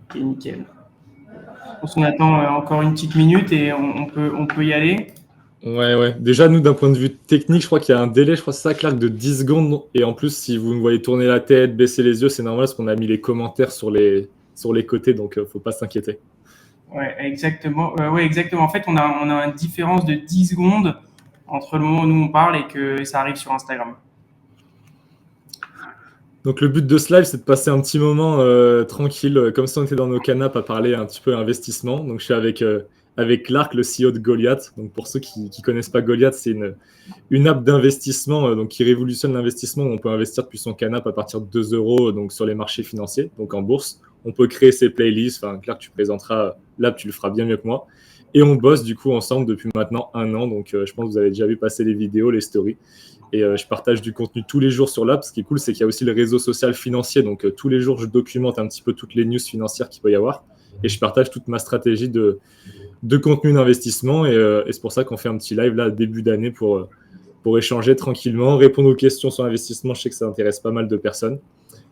Ok, nickel. Je pense qu'on attend encore une petite minute et on peut y aller. Ouais. Déjà, nous, d'un point de vue technique, je crois qu'il y a un délai, je crois, c'est ça, Clark, de 10 secondes. Et en plus, si vous me voyez tourner la tête, baisser les yeux, c'est normal parce qu'on a mis les commentaires sur les côtés, donc faut pas s'inquiéter. Ouais, exactement. Ouais, exactement. En fait, on a une différence de 10 secondes entre le moment où nous on parle et que ça arrive sur Instagram. Donc le but de ce live, c'est de passer un petit moment tranquille, comme si on était dans nos canapes à parler un petit peu investissement. Donc je suis avec Clark, le CEO de Goliath. Donc pour ceux qui ne connaissent pas Goliath, c'est une app d'investissement donc qui révolutionne l'investissement. On peut investir depuis son canapé à partir de 2 euros donc sur les marchés financiers, donc en bourse. On peut créer ses playlists. Enfin, Clark, tu présenteras l'app, tu le feras bien mieux que moi. Et on bosse du coup ensemble depuis maintenant 1 an. Donc je pense que vous avez déjà vu passer les vidéos, les stories. Et je partage du contenu tous les jours sur l'app. Ce qui est cool, c'est qu'il y a aussi le réseau social financier. Donc tous les jours, je documente un petit peu toutes les news financières qu'il peut y avoir. Et je partage toute ma stratégie de contenu d'investissement. Et c'est pour ça qu'on fait un petit live là, début d'année, pour échanger tranquillement, répondre aux questions sur l'investissement. Je sais que ça intéresse pas mal de personnes.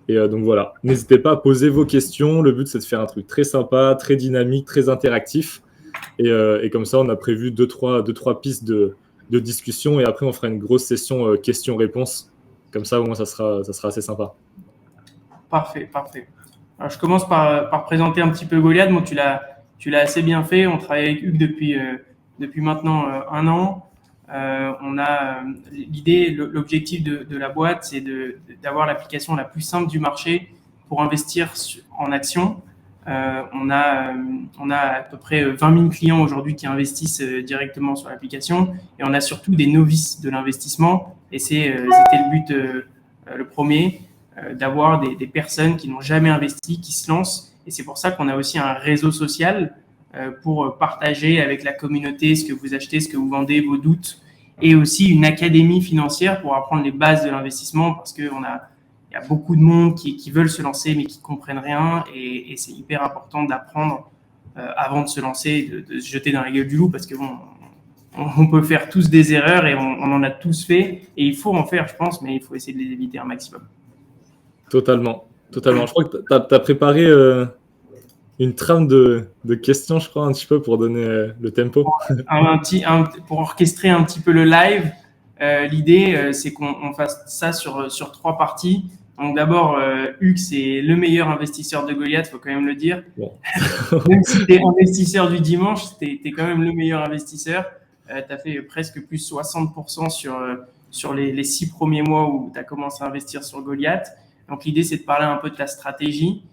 Et donc voilà, n'hésitez pas à poser vos questions. Le but, c'est de faire un truc très sympa, très dynamique, très interactif. Et comme ça, on a prévu deux, trois pistes de discussion. Et après, on fera une grosse session questions-réponses. Comme ça, au moins, ça sera assez sympa. Parfait, parfait. Alors, je commence par présenter un petit peu Goliath. Bon, tu l'as assez bien fait. On travaille avec Hugues depuis maintenant 1 an. On a l'idée, l'objectif de la boîte, c'est d'avoir l'application la plus simple du marché pour investir en actions. On a à peu près 20 000 clients aujourd'hui qui investissent directement sur l'application et on a surtout des novices de l'investissement et c'était le but le premier, d'avoir des personnes qui n'ont jamais investi, qui se lancent et c'est pour ça qu'on a aussi un réseau social pour partager avec la communauté ce que vous achetez, ce que vous vendez, vos doutes et aussi une académie financière pour apprendre les bases de l'investissement parce qu'on a il y a beaucoup de monde qui veulent se lancer mais qui comprennent rien et c'est hyper important d'apprendre avant de se lancer, de se jeter dans la gueule du loup parce que bon, on peut faire tous des erreurs et on en a tous fait et il faut en faire, je pense, mais il faut essayer de les éviter un maximum. Totalement. Totalement. Je crois que tu as préparé une trame de questions, je crois, un petit peu pour donner le tempo. Pour orchestrer un petit peu le live, l'idée, c'est qu'on fasse ça sur 3 parties. Donc d'abord, Hugues, c'est le meilleur investisseur de Goliath, faut quand même le dire. Bon. Même si tu es investisseur du dimanche, tu es quand même le meilleur investisseur. Tu as fait presque plus 60% sur les 6 premiers mois où tu as commencé à investir sur Goliath. Donc l'idée, c'est de parler un peu de ta stratégie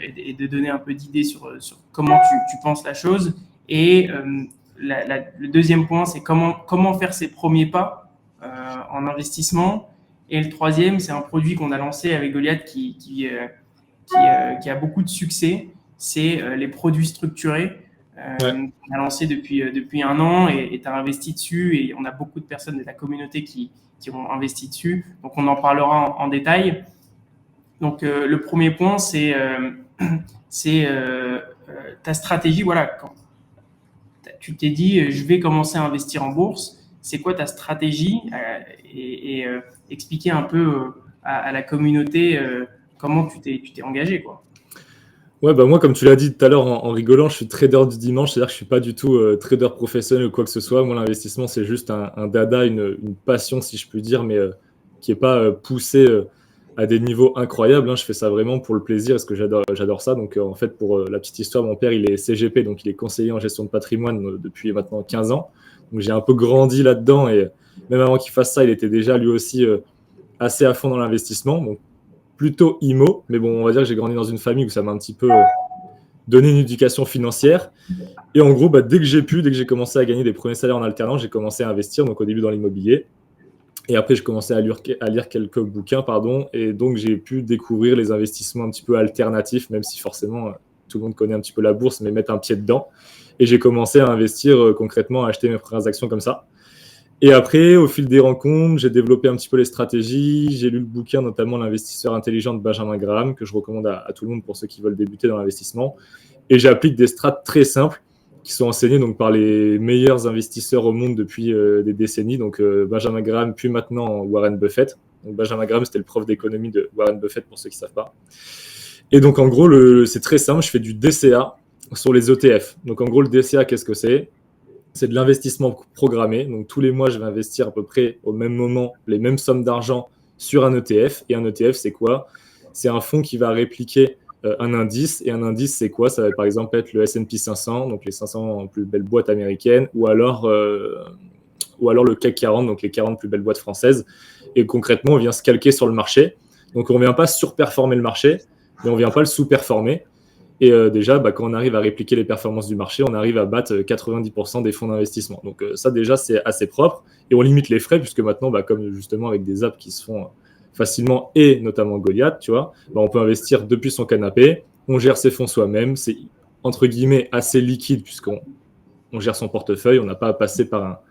et de donner un peu d'idées sur comment tu penses la chose. Et le deuxième point, c'est comment faire ses premiers pas en investissement. Et le troisième, c'est un produit qu'on a lancé avec Goliath qui a beaucoup de succès, c'est les produits structurés. Ouais. On a lancé depuis 1 an et tu as investi dessus et on a beaucoup de personnes de la communauté qui ont investi dessus. Donc on en parlera en détail. Donc le premier point, c'est ta stratégie. Voilà, quand tu t'es dit je vais commencer à investir en bourse, c'est quoi ta stratégie et expliquer un peu à la communauté comment tu t'es engagé quoi. Ouais, bah moi, comme tu l'as dit tout à l'heure en rigolant, je suis trader du dimanche, c'est-à-dire que je suis pas du tout trader professionnel ou quoi que ce soit. Moi, l'investissement, c'est juste un dada, une passion, si je puis dire, mais qui est pas poussé à des niveaux incroyables, hein. Je fais ça vraiment pour le plaisir parce que j'adore ça. Donc, en fait, pour la petite histoire, mon père, il est CGP, donc il est conseiller en gestion de patrimoine depuis maintenant 15 ans. Donc, j'ai un peu grandi là-dedans et même avant qu'il fasse ça, il était déjà lui aussi assez à fond dans l'investissement. Donc, plutôt IMO, mais bon, on va dire que j'ai grandi dans une famille où ça m'a un petit peu donné une éducation financière. Et en gros, bah, dès que j'ai commencé à gagner des premiers salaires en alternance, j'ai commencé à investir, donc au début dans l'immobilier. Et après, j'ai commencé à lire quelques bouquins, pardon, et donc j'ai pu découvrir les investissements un petit peu alternatifs, même si forcément tout le monde connaît un petit peu la bourse, mais mettre un pied dedans. Et j'ai commencé à investir concrètement, à acheter mes premières actions comme ça. Et après, au fil des rencontres, j'ai développé un petit peu les stratégies. J'ai lu le bouquin, notamment L'investisseur intelligent de Benjamin Graham, que je recommande à tout le monde pour ceux qui veulent débuter dans l'investissement. Et j'applique des strates très simples qui sont enseignées donc, par les meilleurs investisseurs au monde depuis des décennies. Donc Benjamin Graham, puis maintenant Warren Buffett. Donc Benjamin Graham, c'était le prof d'économie de Warren Buffett pour ceux qui ne savent pas. Et donc, en gros, c'est très simple, je fais du DCA sur les ETF. Donc, en gros, le DCA, qu'est-ce que c'est? C'est de l'investissement programmé. Donc, tous les mois, je vais investir à peu près au même moment les mêmes sommes d'argent sur un ETF. Et un ETF, c'est quoi? C'est un fonds qui va répliquer un indice. Et un indice, c'est quoi? Ça va par exemple être le S&P 500, donc les 500 plus belles boîtes américaines, ou alors le CAC 40, donc les 40 plus belles boîtes françaises. Et concrètement, on vient se calquer sur le marché. Donc, on ne vient pas surperformer le marché, mais on ne vient pas le sous-performer. Et déjà, quand on arrive à répliquer les performances du marché, on arrive à battre 90% des fonds d'investissement. Donc ça, déjà, c'est assez propre. Et on limite les frais, puisque maintenant, comme justement avec des apps qui se font facilement, et notamment Goliath, tu vois, on peut investir depuis son canapé, on gère ses fonds soi-même, c'est entre guillemets assez liquide, puisqu'on gère son portefeuille, on n'a pas à passer par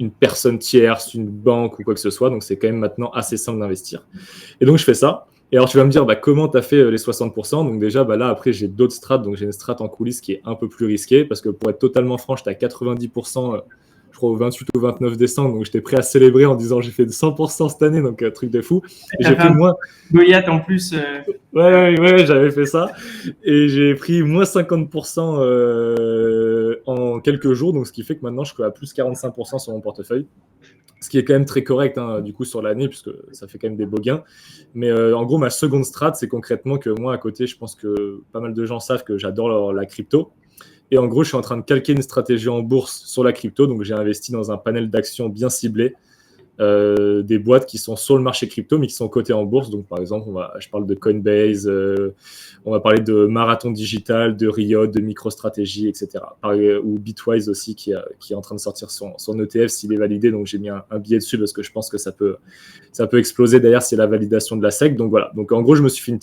une personne tierce, une banque ou quoi que ce soit. Donc c'est quand même maintenant assez simple d'investir. Et donc je fais ça. Et alors, tu vas me dire, comment tu as fait les 60%? Donc déjà, là, après, j'ai d'autres strates. Donc, j'ai une strate en coulisses qui est un peu plus risquée parce que pour être totalement franc, j'étais à 90%, je crois, au 28 ou 29 décembre. Donc, j'étais prêt à célébrer en disant, j'ai fait 100% cette année. Donc, truc de fou. Et j'ai pris moins. Goliath en plus. Ouais, j'avais fait ça. Et j'ai pris moins 50% en quelques jours. Donc, ce qui fait que maintenant, je suis à plus 45% sur mon portefeuille. Ce qui est quand même très correct du coup sur l'année, puisque ça fait quand même des beaux gains. Mais en gros, ma seconde strat, c'est concrètement que moi, à côté, je pense que pas mal de gens savent que j'adore la crypto. Et en gros, je suis en train de calquer une stratégie en bourse sur la crypto. Donc, j'ai investi dans un panel d'actions bien ciblé, des boîtes qui sont sur le marché crypto, mais qui sont cotées en bourse. Donc, par exemple, je parle de Coinbase, on va parler de Marathon Digital, de Riot, de MicroStrategy, etc. Ou Bitwise aussi, qui est en train de sortir son ETF s'il est validé. Donc, j'ai mis un billet dessus parce que je pense que ça peut exploser d'ailleurs si c'est la validation de la SEC. Donc, voilà. Donc, en gros, je me suis fait une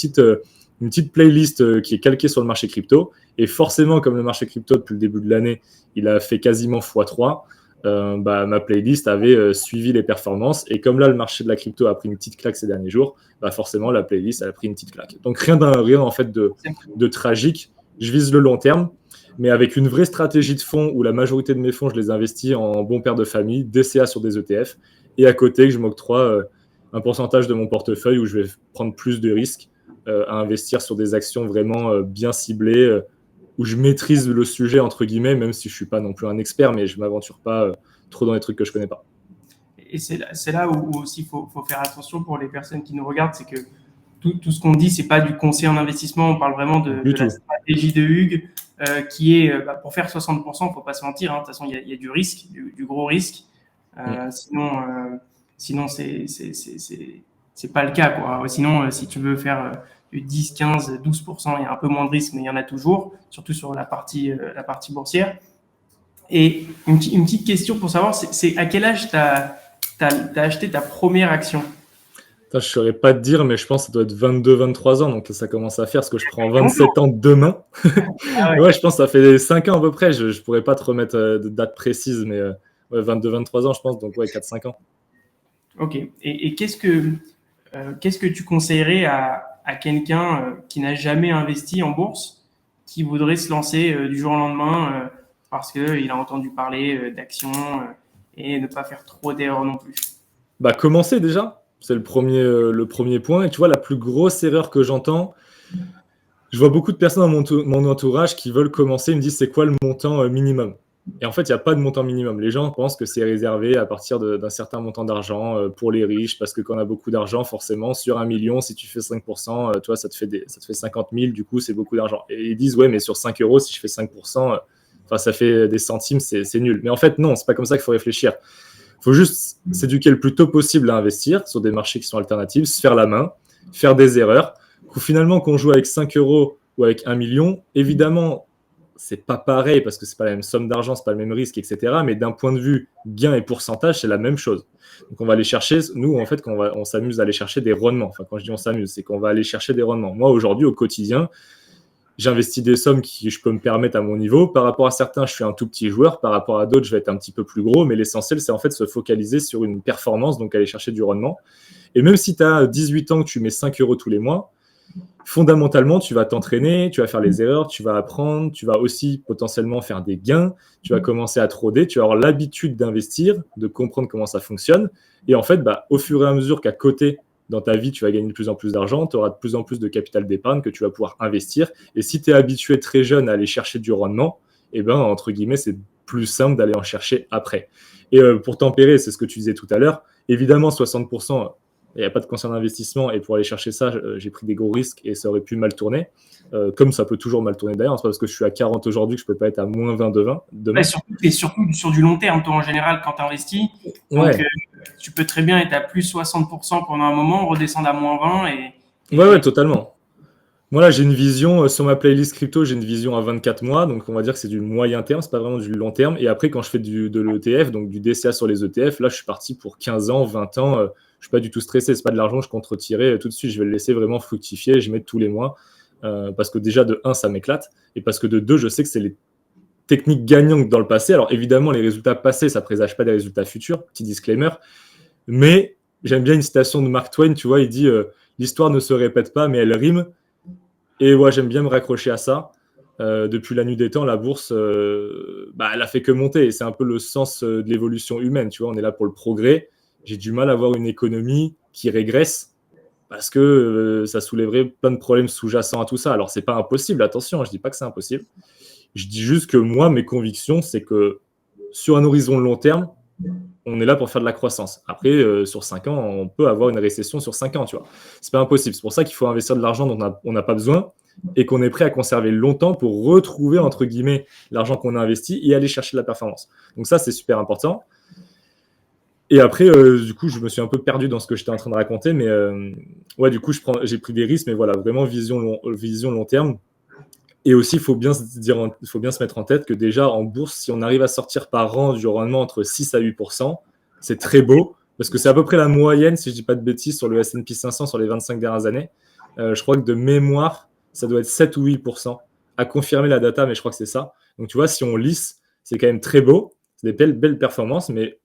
petite playlist qui est calquée sur le marché crypto. Et forcément, comme le marché crypto, depuis le début de l'année, il a fait quasiment x3. Ma playlist avait suivi les performances. Et comme là, le marché de la crypto a pris une petite claque ces derniers jours, forcément, la playlist a pris une petite claque. Donc, rien en fait de tragique. Je vise le long terme, mais avec une vraie stratégie de fonds où la majorité de mes fonds, je les investis en bon père de famille, DCA sur des ETF, et à côté, que je m'octroie un pourcentage de mon portefeuille où je vais prendre plus de risques à investir sur des actions vraiment bien ciblées, où je maîtrise le sujet, entre guillemets, même si je ne suis pas non plus un expert, mais je ne m'aventure pas trop dans les trucs que je ne connais pas. Et c'est là où aussi il faut faire attention pour les personnes qui nous regardent, c'est que tout ce qu'on dit, ce n'est pas du conseil en investissement, on parle vraiment de la stratégie de Hugues, qui est, pour faire 60%, il ne faut pas se mentir, de toute façon, il y a du risque, du gros risque. Sinon, c'est pas le cas, quoi. Sinon, si tu veux faire du 10, 15, 12%, il y a un peu moins de risque, mais il y en a toujours, surtout sur la partie boursière. Et une petite question pour savoir, c'est à quel âge tu as acheté ta première action? Je ne saurais pas te dire, mais je pense que ça doit être 22-23 ans, donc ça commence à faire, parce que je prends 27 ans demain. Ah ouais. Je pense que ça fait 5 ans à peu près, je ne pourrais pas te remettre de date précise, mais 22-23 ans, je pense, donc 4-5 ans. Ok, et qu'est-ce que tu conseillerais à quelqu'un qui n'a jamais investi en bourse, qui voudrait se lancer du jour au lendemain parce qu'il a entendu parler d'actions et ne pas faire trop d'erreurs non plus? Commencer déjà. C'est le premier point. Et tu vois, la plus grosse erreur que j'entends, je vois beaucoup de personnes dans mon entourage qui veulent commencer, ils me disent c'est quoi le montant minimum? Et en fait, il n'y a pas de montant minimum. Les gens pensent que c'est réservé à partir d'un certain montant d'argent pour les riches, parce que quand on a beaucoup d'argent, forcément, sur 1 million, si tu fais 5%, toi, ça te fait 50 000, du coup, c'est beaucoup d'argent. Et ils disent, ouais, mais sur 5 euros, si je fais 5%, ça fait des centimes, c'est nul. Mais en fait, non, c'est pas comme ça qu'il faut réfléchir. Il faut juste s'éduquer le plus tôt possible à investir sur des marchés qui sont alternatifs, se faire la main, faire des erreurs. Finalement, qu'on joue avec 5 euros ou avec 1 million, évidemment, c'est pas pareil parce que c'est pas la même somme d'argent, c'est pas le même risque, etc. Mais d'un point de vue gain et pourcentage, c'est la même chose. Donc on va aller chercher, nous en fait, on s'amuse à aller chercher des rendements. Enfin, quand je dis on s'amuse, c'est qu'on va aller chercher des rendements. Moi aujourd'hui, au quotidien, j'investis des sommes que je peux me permettre à mon niveau. Par rapport à certains, je suis un tout petit joueur. Par rapport à d'autres, je vais être un petit peu plus gros. Mais l'essentiel, c'est en fait se focaliser sur une performance, donc aller chercher du rendement. Et même si tu as 18 ans, que tu mets 5 euros tous les mois, fondamentalement, tu vas t'entraîner, tu vas faire les erreurs, tu vas apprendre, tu vas aussi potentiellement faire des gains, tu vas commencer à trader, tu vas avoir l'habitude d'investir, de comprendre comment ça fonctionne. Et en fait, au fur et à mesure qu'à côté, dans ta vie, tu vas gagner de plus en plus d'argent, tu auras de plus en plus de capital d'épargne que tu vas pouvoir investir. Et si tu es habitué très jeune à aller chercher du rendement, eh ben, entre guillemets, c'est plus simple d'aller en chercher après. Et pour tempérer, c'est ce que tu disais tout à l'heure, évidemment, 60%, il n'y a pas de conseil d'investissement, et pour aller chercher ça, j'ai pris des gros risques et ça aurait pu mal tourner, comme ça peut toujours mal tourner d'ailleurs. C'est pas parce que je suis à 40 aujourd'hui que je ne peux pas être à moins 20 demain. Et surtout sur du long terme, toi en général, quand tu investis. Donc, tu peux très bien être à plus 60% pendant un moment, redescendre à moins 20. Ouais, totalement. Moi, là, j'ai une vision sur ma playlist crypto, j'ai une vision à 24 mois, donc on va dire que c'est du moyen terme, c'est pas vraiment du long terme. Et après, quand je fais de l'ETF, donc du DCA sur les ETF, là, je suis parti pour 15 ans, 20 ans. Je suis pas du tout stressé, c'est pas de l'argent que je compte retirer tout de suite. Je vais le laisser vraiment fructifier, je mets tous les mois, parce que déjà de 1, ça m'éclate, et parce que de 2, je sais que c'est les techniques gagnantes dans le passé. Alors évidemment, les résultats passés, ça présage pas des résultats futurs, petit disclaimer. Mais j'aime bien une citation de Mark Twain, tu vois, il dit l'histoire ne se répète pas, mais elle rime. Et ouais, j'aime bien me raccrocher à ça. Depuis la nuit des temps, la bourse, elle a fait que monter. Et c'est un peu le sens de l'évolution humaine. Tu vois, on est là pour le progrès. J'ai du mal à voir une économie qui régresse parce que ça soulèverait plein de problèmes sous-jacents à tout ça. Alors, c'est pas impossible, attention, je dis pas que c'est impossible. Je dis juste que moi, mes convictions, c'est que sur un horizon long terme, on est là pour faire de la croissance. Après, sur 5 ans, on peut avoir une récession sur 5 ans, tu vois. C'est pas impossible. C'est pour ça qu'il faut investir de l'argent dont on n'a pas besoin et qu'on est prêt à conserver longtemps pour retrouver, entre guillemets, l'argent qu'on a investi et aller chercher de la performance. Donc ça, c'est super important. Et après, du coup, je me suis un peu perdu dans ce que j'étais en train de raconter, mais ouais, du coup, j'ai pris des risques, mais voilà, vraiment vision long terme. Et aussi, il faut bien se mettre en tête que déjà, en bourse, si on arrive à sortir par an du rendement entre 6 à 8%, c'est très beau, parce que c'est à peu près la moyenne, si je ne dis pas de bêtises, sur le S&P 500 sur les 25 dernières années. Je crois que de mémoire, ça doit être 7 ou 8%. À confirmer la data, mais je crois que c'est ça. Donc, tu vois, si on lisse, c'est quand même très beau. C'est des belles performances, mais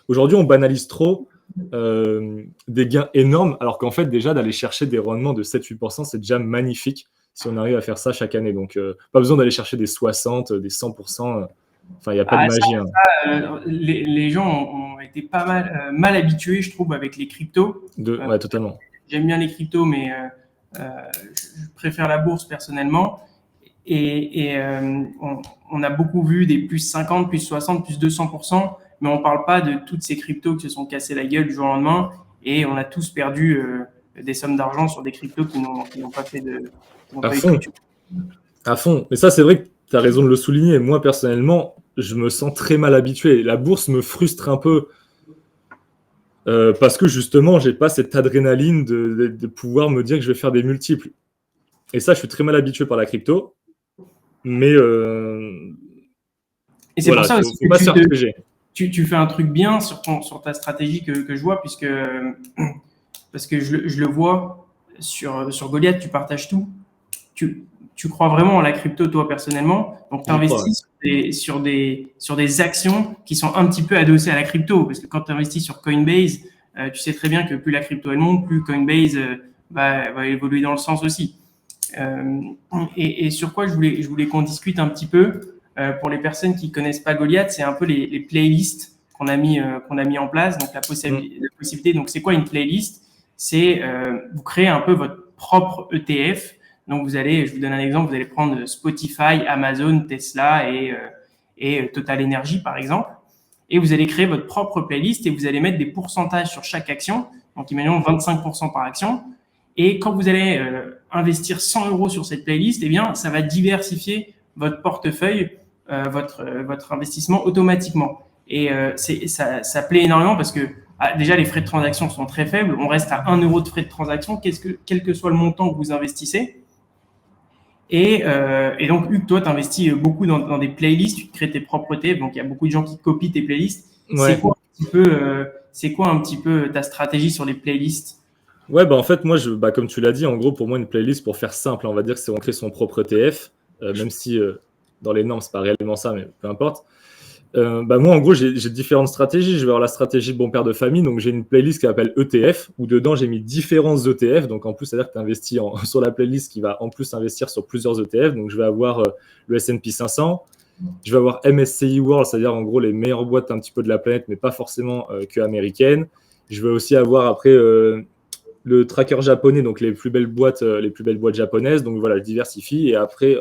aujourd'hui, on banalise trop des gains énormes, alors qu'en fait, déjà, d'aller chercher des rendements de 7-8%, c'est déjà magnifique si on arrive à faire ça chaque année. Donc, pas besoin d'aller chercher des 60, des 100%. Enfin, il n'y a pas de magie. Les gens ont été pas mal habitués, je trouve, avec les cryptos. Ouais, totalement. J'aime bien les cryptos, mais je préfère la bourse personnellement. Et on a beaucoup vu des plus 50, plus 60, plus 200%, mais on ne parle pas de toutes ces cryptos qui se sont cassées la gueule du jour au lendemain. Et on a tous perdu des sommes d'argent sur des cryptos qui n'ont pas fait de... À fond. Mais ça, c'est vrai que tu as raison de le souligner. Moi, personnellement, je me sens très mal habitué. La bourse me frustre un peu parce que justement, j'ai pas cette adrénaline de pouvoir me dire que je vais faire des multiples. Et ça, je suis très mal habitué par la crypto. Mais et c'est pour ça aussi que tu fais un truc bien sur ta stratégie que je vois, parce que je le vois sur Goliath, tu partages tout. Tu crois vraiment en la crypto, toi, personnellement. Donc, tu investis sur des actions qui sont un petit peu adossées à la crypto. Parce que quand tu investis sur Coinbase, tu sais très bien que plus la crypto elle monte, plus Coinbase va évoluer dans le sens aussi. Et sur quoi je voulais qu'on discute un petit peu, pour les personnes qui connaissent pas Goliath, c'est un peu les playlists qu'on a mis en place. Donc, la possibilité. Donc, c'est quoi une playlist? C'est vous créez un peu votre propre ETF. Donc, je vous donne un exemple, vous allez prendre Spotify, Amazon, Tesla et Total Energy, par exemple. Et vous allez créer votre propre playlist et vous allez mettre des pourcentages sur chaque action. Donc, imaginons 25% par action. Et quand vous allez investir 100 € sur cette playlist, eh bien, ça va diversifier votre portefeuille, votre investissement automatiquement. Et ça plaît énormément parce que déjà, les frais de transaction sont très faibles. On reste à 1 € de frais de transaction, quel que soit le montant que vous investissez. Et donc, Hugues, toi, tu investis beaucoup dans des playlists, tu te crées tes propres ETF, donc il y a beaucoup de gens qui copient tes playlists. Ouais. C'est quoi un petit peu ta stratégie sur les playlists? Ouais, en fait, moi, comme tu l'as dit, en gros, pour moi, une playlist, pour faire simple, on va dire que c'est on crée son propre ETF, même si dans les normes, c'est pas réellement ça, mais peu importe. Moi, en gros, j'ai différentes stratégies. Je vais avoir la stratégie de bon père de famille. Donc, j'ai une playlist qui s'appelle ETF, où dedans, j'ai mis différents ETF. Donc, en plus, c'est-à-dire que tu investis sur la playlist qui va en plus investir sur plusieurs ETF. Donc, je vais avoir le S&P 500. Je vais avoir MSCI World, c'est-à-dire en gros les meilleures boîtes un petit peu de la planète, mais pas forcément que américaines. Je vais aussi avoir après le tracker japonais, donc les plus belles boîtes japonaises. Donc voilà, je diversifie. Et après,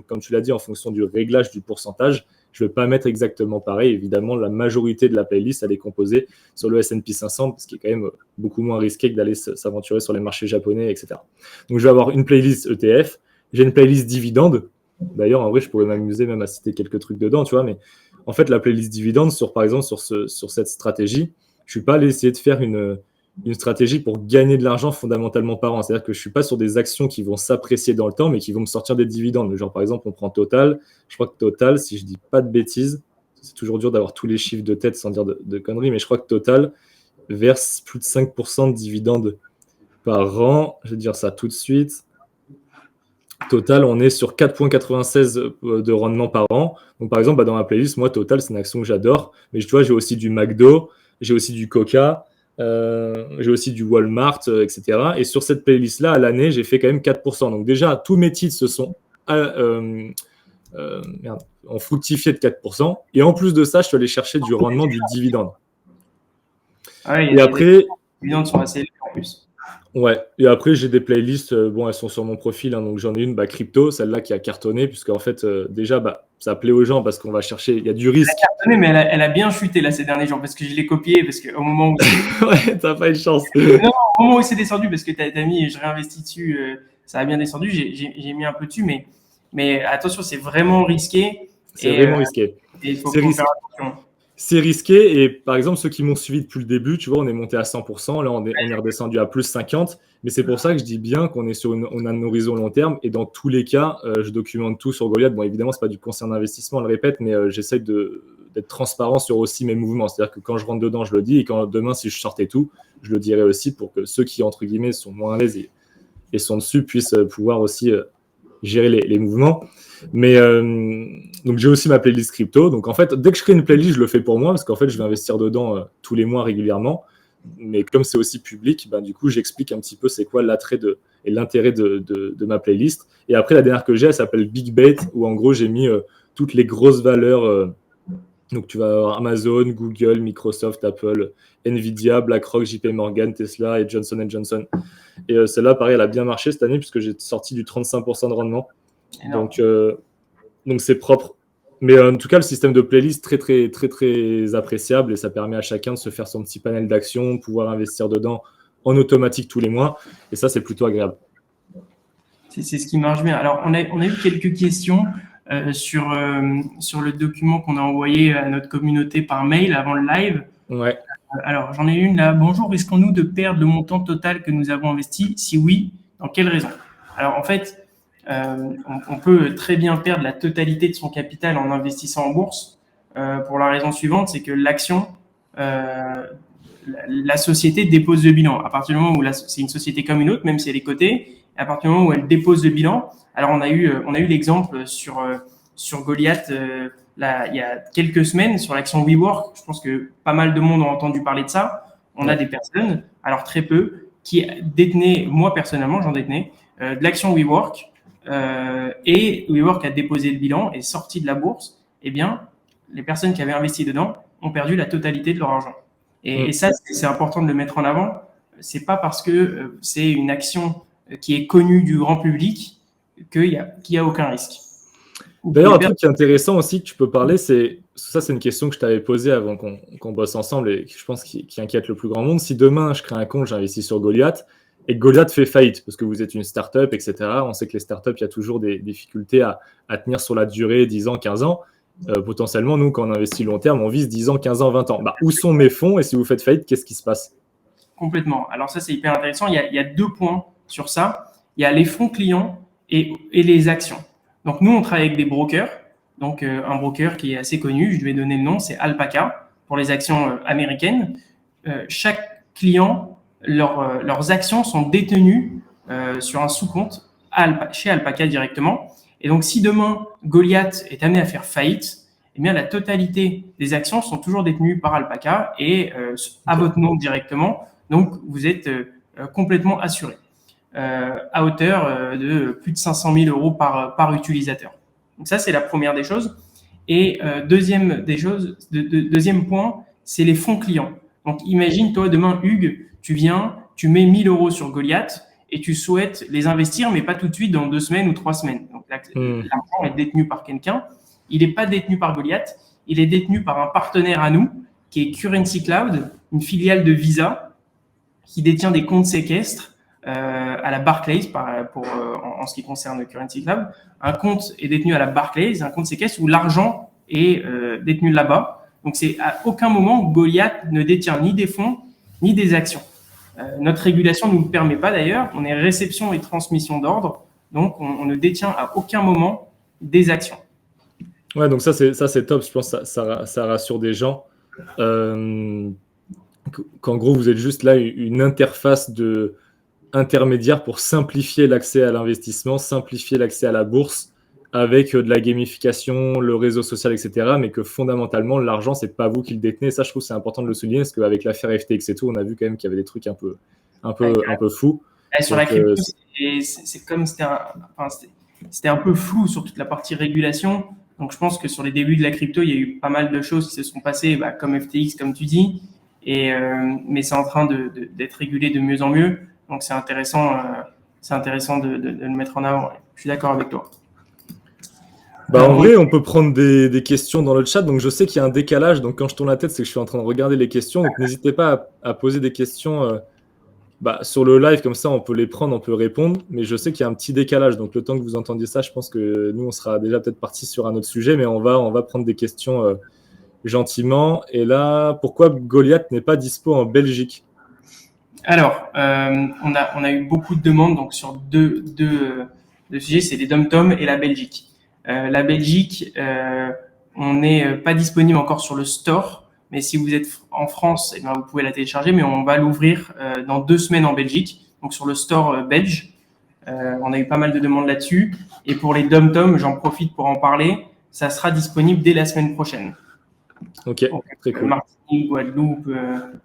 comme tu l'as dit, en fonction du réglage du pourcentage, je ne vais pas mettre exactement pareil. Évidemment, la majorité de la playlist, elle est composée sur le S&P 500, ce qui est quand même beaucoup moins risqué que d'aller s'aventurer sur les marchés japonais, etc. Donc je vais avoir une playlist ETF. J'ai une playlist dividende. D'ailleurs, en vrai, je pourrais m'amuser même à citer quelques trucs dedans, tu vois. Mais en fait, la playlist dividende, par exemple, sur cette stratégie, je ne suis pas allé essayer de faire une stratégie pour gagner de l'argent fondamentalement par an. C'est-à-dire que je ne suis pas sur des actions qui vont s'apprécier dans le temps, mais qui vont me sortir des dividendes. Genre, par exemple, on prend Total. Je crois que Total, si je ne dis pas de bêtises, c'est toujours dur d'avoir tous les chiffres de tête sans dire de conneries, mais je crois que Total verse plus de 5% de dividendes par an. Je vais dire ça tout de suite. Total, on est sur 4,96 de rendement par an. Donc, par exemple, dans ma playlist, moi, Total, c'est une action que j'adore. Mais tu vois, j'ai aussi du McDo, j'ai aussi du Coca, j'ai aussi du Walmart, etc. Et sur cette playlist-là, à l'année, j'ai fait quand même 4%. Donc, déjà, tous mes titres ont fructifié de 4%. Et en plus de ça, je suis allé chercher du rendement du dividende. Et après, les dividendes sont assez élevés en plus. Ouais, et après j'ai des playlists, elles sont sur mon profil, hein, donc j'en ai une, crypto, celle-là qui a cartonné, puisqu'en fait, déjà, ça plaît aux gens parce qu'on va chercher, il y a du risque. Elle a cartonné, mais elle a bien chuté là ces derniers jours, parce que je l'ai copié, parce qu'au moment où... Ouais, t'as pas eu de chance. Non, au moment où c'est descendu, parce que t'as mis, je réinvestis dessus, ça a bien descendu, j'ai mis un peu dessus, mais attention, c'est vraiment risqué. C'est vraiment risqué. Il faut faire attention. C'est risqué, et par exemple, ceux qui m'ont suivi depuis le début, tu vois, on est monté à 100%, là on est redescendu à plus 50, mais c'est pour ça que je dis bien qu'on est on a un horizon long terme, et dans tous les cas, je documente tout sur Goliath. Bon, évidemment, c'est pas du conseil d'investissement, on le répète, mais j'essaie d'être transparent sur aussi mes mouvements, c'est-à-dire que quand je rentre dedans, je le dis, et quand demain, si je sortais tout, je le dirai aussi pour que ceux qui, entre guillemets, sont moins à l'aise et sont dessus puissent pouvoir aussi gérer les mouvements. Mais donc j'ai aussi ma playlist crypto. Donc en fait, dès que je crée une playlist, je le fais pour moi parce qu'en fait, je vais investir dedans tous les mois régulièrement. Mais comme c'est aussi public, du coup, j'explique un petit peu c'est quoi l'attrait et l'intérêt de ma playlist. Et après, la dernière que j'ai, elle s'appelle Big Bet, où en gros, j'ai mis toutes les grosses valeurs. Donc tu vas avoir Amazon, Google, Microsoft, Apple, Nvidia, BlackRock, JP Morgan, Tesla et Johnson & Johnson. Et celle-là, pareil, elle a bien marché cette année puisque j'ai sorti du 35% de rendement. Donc c'est propre. Mais en tout cas, le système de playlist très, très, très, très appréciable et ça permet à chacun de se faire son petit panel d'actions, pouvoir investir dedans en automatique tous les mois. Et ça, c'est plutôt agréable. C'est ce qui marche bien. Alors, on a eu quelques questions sur le document qu'on a envoyé à notre communauté par mail avant le live. Ouais. Alors, j'en ai une là. Bonjour, risquons-nous de perdre le montant total que nous avons investi? Si oui, dans quelle raison? Alors, en fait, on peut très bien perdre la totalité de son capital en investissant en bourse pour la raison suivante, c'est que l'action, la société dépose le bilan. À partir du moment où c'est une société comme une autre, même si elle est cotée, à partir du moment où elle dépose le bilan, alors on a eu l'exemple sur Goliath il y a quelques semaines sur l'action WeWork. Je pense que pas mal de monde a entendu parler de ça. On a des personnes, alors très peu, qui détenaient, moi personnellement j'en détenais, de l'action WeWork. Et WeWork a déposé le bilan et sorti de la bourse, eh bien, les personnes qui avaient investi dedans ont perdu la totalité de leur argent. Et ça, c'est important de le mettre en avant. C'est pas parce que c'est une action qui est connue du grand public qu'il y a aucun risque. D'ailleurs, un truc qui est intéressant aussi que tu peux parler, c'est une question que je t'avais posée avant qu'on bosse ensemble et je pense qui inquiète le plus grand monde. Si demain, je crée un compte, j'investis sur Goliath, et que Goliath fait faillite parce que vous êtes une start-up, etc. On sait que les start-up, il y a toujours des difficultés à tenir sur la durée, 10 ans, 15 ans. Potentiellement, nous, quand on investit long terme, on vise 10 ans, 15 ans, 20 ans. Où sont mes fonds? Et si vous faites faillite, qu'est-ce qui se passe? Complètement. Alors ça, c'est hyper intéressant. Il y a 2 points sur ça. Il y a les fonds clients et les actions. Donc nous, on travaille avec des brokers. Donc un broker qui est assez connu, je vais donner le nom, c'est Alpaca pour les actions américaines. Chaque client, leurs actions sont détenues sur un sous-compte chez Alpaca directement. Et donc, si demain, Goliath est amené à faire faillite, eh bien, la totalité des actions sont toujours détenues par Alpaca et à votre nom directement. Donc, vous êtes complètement assuré à hauteur de plus de 500 000 euros par utilisateur. Donc, ça, c'est la première des choses. Et deuxième point, c'est les fonds clients. Donc, imagine, toi, demain, Hugues, tu viens, tu mets 1 000 € sur Goliath et tu souhaites les investir, mais pas tout de suite, dans 2 semaines ou 3 semaines. Donc, l'argent est détenu par quelqu'un. Il n'est pas détenu par Goliath, il est détenu par un partenaire à nous, qui est Currency Cloud, une filiale de Visa, qui détient des comptes séquestres à la Barclays, en ce qui concerne Currency Cloud. Un compte est détenu à la Barclays, un compte séquestre où l'argent est détenu là-bas. Donc, c'est à aucun moment Goliath ne détient ni des fonds, ni des actions. Notre régulation ne nous le permet pas d'ailleurs. On est réception et transmission d'ordre. Donc, on ne détient à aucun moment des actions. Ouais, donc ça c'est top. Je pense que ça rassure des gens. Qu'en gros, vous êtes juste là une interface intermédiaire pour simplifier l'accès à l'investissement, simplifier l'accès à la bourse avec de la gamification, le réseau social, etc. Mais que fondamentalement, l'argent, c'est pas vous qui le détenez. Et ça, je trouve que c'est important de le souligner parce qu'avec l'affaire FTX et tout, on a vu quand même qu'il y avait des trucs un peu fous. Sur la crypto, c'est comme c'était un peu flou sur toute la partie régulation. Donc, je pense que sur les débuts de la crypto, il y a eu pas mal de choses qui se sont passées, comme FTX, comme tu dis. Mais c'est en train d'être régulé de mieux en mieux. Donc, c'est intéressant de le mettre en avant. Je suis d'accord avec toi. En vrai, on peut prendre des questions dans le chat. Donc, je sais qu'il y a un décalage. Donc, quand je tourne la tête, c'est que je suis en train de regarder les questions. Donc, n'hésitez pas à poser des questions sur le live. Comme ça, on peut les prendre, on peut répondre. Mais je sais qu'il y a un petit décalage. Donc, le temps que vous entendiez ça, je pense que nous, on sera déjà peut-être parti sur un autre sujet. Mais on va prendre des questions gentiment. Et là, pourquoi Goliath n'est pas dispo en Belgique? Alors, on a eu beaucoup de demandes donc sur deux sujets, c'est les DOM-TOM et la Belgique. La Belgique, on n'est pas disponible encore sur le store, mais si vous êtes en France, vous pouvez la télécharger, mais on va l'ouvrir dans 2 semaines en Belgique, donc sur le store belge. On a eu pas mal de demandes là-dessus. Et pour les DOM-TOM, j'en profite pour en parler, ça sera disponible dès la semaine prochaine. Ok, donc, très cool. Martinique, Guadeloupe,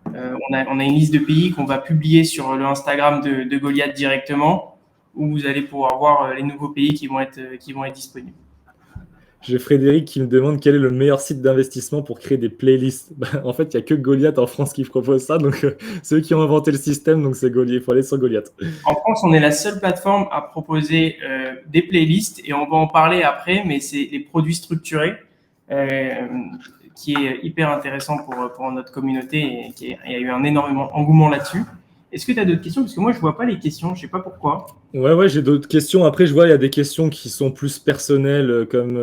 on a une liste de pays qu'on va publier sur le Instagram de Goliath directement, où vous allez pouvoir voir les nouveaux pays qui vont être disponibles. J'ai Frédéric qui me demande quel est le meilleur site d'investissement pour créer des playlists. En fait, il n'y a que Goliath en France qui propose ça. Donc, ceux qui ont inventé le système, donc c'est Goliath. Il faut aller sur Goliath. En France, on est la seule plateforme à proposer des playlists et on va en parler après, mais c'est les produits structurés qui est hyper intéressant pour notre communauté et il y a eu un énorme engouement là-dessus. Est-ce que tu as d'autres questions? Parce que moi, je ne vois pas les questions. Je ne sais pas pourquoi. Ouais, j'ai d'autres questions. Après, je vois, il y a des questions qui sont plus personnelles, comme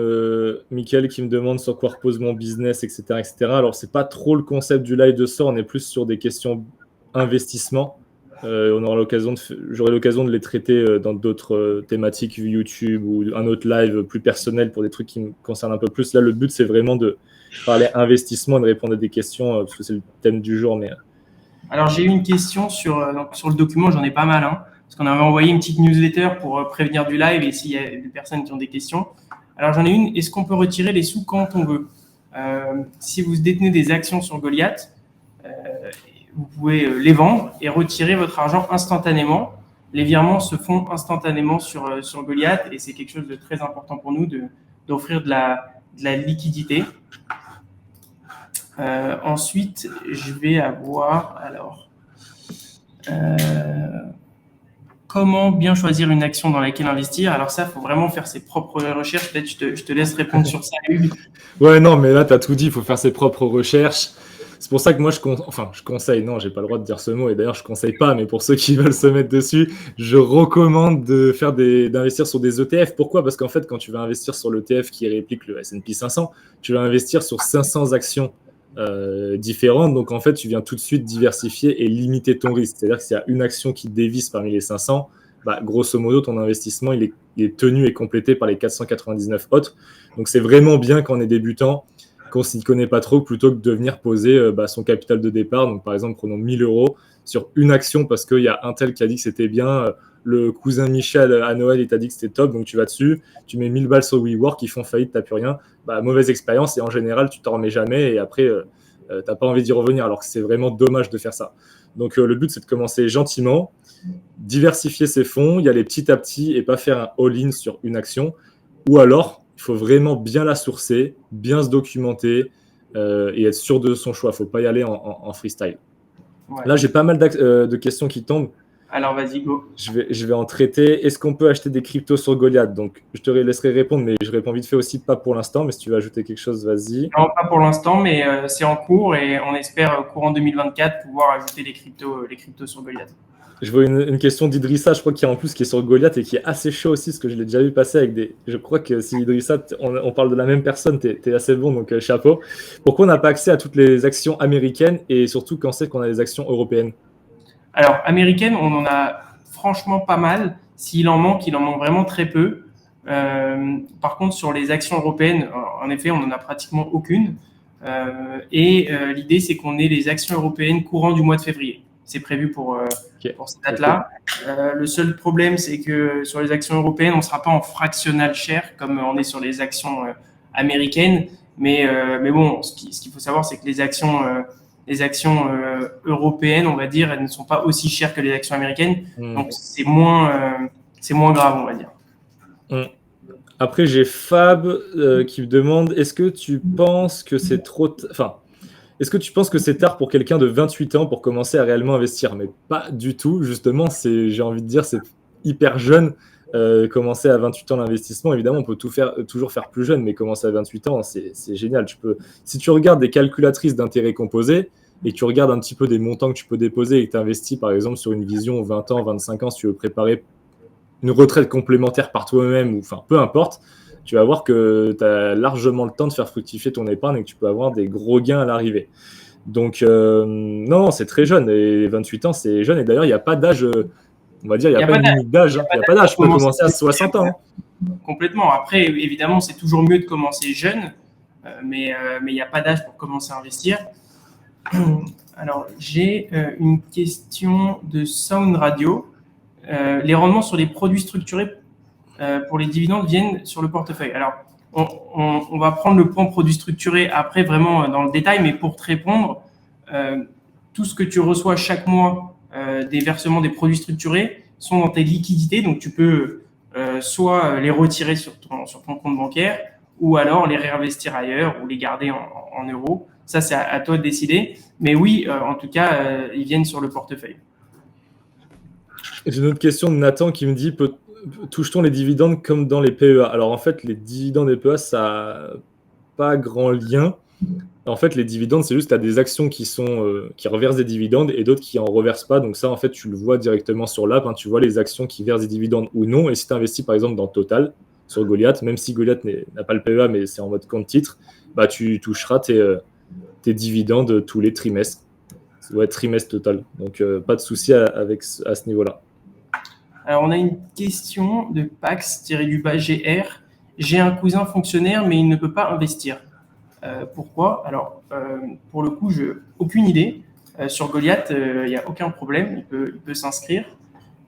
Mickaël qui me demande sur quoi repose mon business, etc. etc. Alors, ce n'est pas trop le concept du live de ça. On est plus sur des questions investissement. J'aurai l'occasion de les traiter dans d'autres thématiques, YouTube ou un autre live plus personnel pour des trucs qui me concernent un peu plus. Là, le but, c'est vraiment de parler investissement et de répondre à des questions parce que c'est le thème du jour. Mais alors, j'ai eu une question sur le document, j'en ai pas mal, parce qu'on avait envoyé une petite newsletter pour prévenir du live et s'il y a des personnes qui ont des questions. Alors, j'en ai une, est-ce qu'on peut retirer les sous quand on veut? Si vous détenez des actions sur Goliath, vous pouvez les vendre et retirer votre argent instantanément. Les virements se font instantanément sur Goliath et c'est quelque chose de très important pour nous d'offrir de la liquidité. Ensuite, je vais avoir comment bien choisir une action dans laquelle investir. Alors ça, il faut vraiment faire ses propres recherches. Peut-être je te laisse répondre sur ça, Hugues. Ouais, non, mais là, tu as tout dit. Il faut faire ses propres recherches. C'est pour ça que moi, je conseille. Non, j'ai pas le droit de dire ce mot. Et d'ailleurs, je conseille pas. Mais pour ceux qui veulent se mettre dessus, je recommande d'investir sur des ETF. Pourquoi? Parce qu'en fait, quand tu vas investir sur l'ETF qui réplique le S&P 500, tu vas investir sur 500 actions différentes. Donc, en fait, tu viens tout de suite diversifier et limiter ton risque. C'est-à-dire que s'il y a une action qui dévisse parmi les 500, grosso modo, ton investissement, il est tenu et complété par les 499 autres. Donc, c'est vraiment bien quand on est débutant, qu'on ne s'y connaît pas trop, plutôt que de venir poser son capital de départ. Donc, par exemple, prenons 1 000 € sur une action parce qu'il y a un tel qui a dit que c'était bien. Le cousin Michel à Noël, il t'a dit que c'était top, donc tu vas dessus, tu mets 1000 balles sur WeWork, ils font faillite, t'as plus rien. Mauvaise expérience et en général, tu t'en remets jamais et après, t'as pas envie d'y revenir alors que c'est vraiment dommage de faire ça. Donc, le but, c'est de commencer gentiment, diversifier ses fonds, y aller petit à petit et pas faire un all-in sur une action. Ou alors, il faut vraiment bien la sourcer, bien se documenter et être sûr de son choix. Il ne faut pas y aller en freestyle. Ouais. Là, j'ai pas mal de questions qui tombent. Alors, vas-y, go. Je vais en traiter. Est-ce qu'on peut acheter des cryptos sur Goliath? Donc, je te laisserai répondre, mais je réponds vite fait aussi, pas pour l'instant. Mais si tu veux ajouter quelque chose, vas-y. Non, pas pour l'instant, mais c'est en cours et on espère courant 2024 pouvoir ajouter les cryptos sur Goliath. Je vois une question d'Idrissa, je crois qu'il y a en plus qui est sur Goliath et qui est assez chaud aussi, parce que je l'ai déjà vu passer avec des. Je crois que si Idrissa, on parle de la même personne, t'es assez bon, donc chapeau. Pourquoi on n'a pas accès à toutes les actions américaines et surtout quand c'est qu'on a les actions européennes? Alors, américaine, on en a franchement pas mal. S'il en manque, il en manque vraiment très peu. Par contre, sur les actions européennes, en effet, on n'en a pratiquement aucune. L'idée, c'est qu'on ait les actions européennes courant du mois de février. C'est prévu pour cette date-là. Le seul problème, c'est que sur les actions européennes, on ne sera pas en fractional share comme on est sur les actions américaines. Mais bon, ce qu'il faut savoir, c'est que les actions européennes, on va dire, elles ne sont pas aussi chères que les actions américaines. Donc, c'est moins grave, on va dire. Après, j'ai Fab qui me demande, est-ce que tu penses que c'est est-ce que tu penses que c'est tard pour quelqu'un de 28 ans pour commencer à réellement investir? Mais pas du tout, justement, j'ai envie de dire, c'est hyper jeune. Commencer à 28 ans l'investissement, évidemment, on peut toujours faire plus jeune, mais commencer à 28 ans, c'est génial. Si tu regardes des calculatrices d'intérêt composé et que tu regardes un petit peu des montants que tu peux déposer et que tu investis, par exemple, sur une vision 20 ans, 25 ans, si tu veux préparer une retraite complémentaire par toi-même, ou enfin, peu importe, tu vas voir que tu as largement le temps de faire fructifier ton épargne et que tu peux avoir des gros gains à l'arrivée. Donc, non, c'est très jeune. Et 28 ans, c'est jeune. Et d'ailleurs, il n'y a pas d'âge, on va dire, il n'y a pas une limite d'âge. Il n'y a pas d'âge. Tu peux commencer à 60 ans. Complètement. Après, évidemment, c'est toujours mieux de commencer jeune, mais il n'y a pas d'âge pour commencer à investir. Alors, j'ai une question de Sound Radio. Les rendements sur les produits structurés pour les dividendes viennent sur le portefeuille. Alors, on va prendre le point produits structurés après vraiment dans le détail, mais pour te répondre, tout ce que tu reçois chaque mois des versements des produits structurés sont dans tes liquidités, donc tu peux soit les retirer sur ton compte bancaire ou alors les réinvestir ailleurs ou les garder en euros. Ça, c'est à toi de décider. Mais oui, en tout cas, ils viennent sur le portefeuille. J'ai une autre question de Nathan qui me dit, touche-t-on les dividendes comme dans les PEA? Alors en fait, les dividendes des PEA, ça n'a pas grand lien. En fait, les dividendes, c'est juste que tu as des actions qui reversent des dividendes et d'autres qui en reversent pas. Donc ça, en fait, tu le vois directement sur l'app. Hein. Tu vois les actions qui versent des dividendes ou non. Et si tu investis, par exemple, dans Total, sur Goliath, même si Goliath n'a pas le PEA, mais c'est en mode compte titre, bah, tu toucheras tes dividendes tous les trimestres. Ça doit être trimestre total. Donc, pas de souci à ce niveau-là. Alors, on a une question de Pax-GR. J'ai un cousin fonctionnaire, mais il ne peut pas investir. Pourquoi? Alors, pour le coup, aucune idée. Sur Goliath, il n'y a aucun problème. Il peut s'inscrire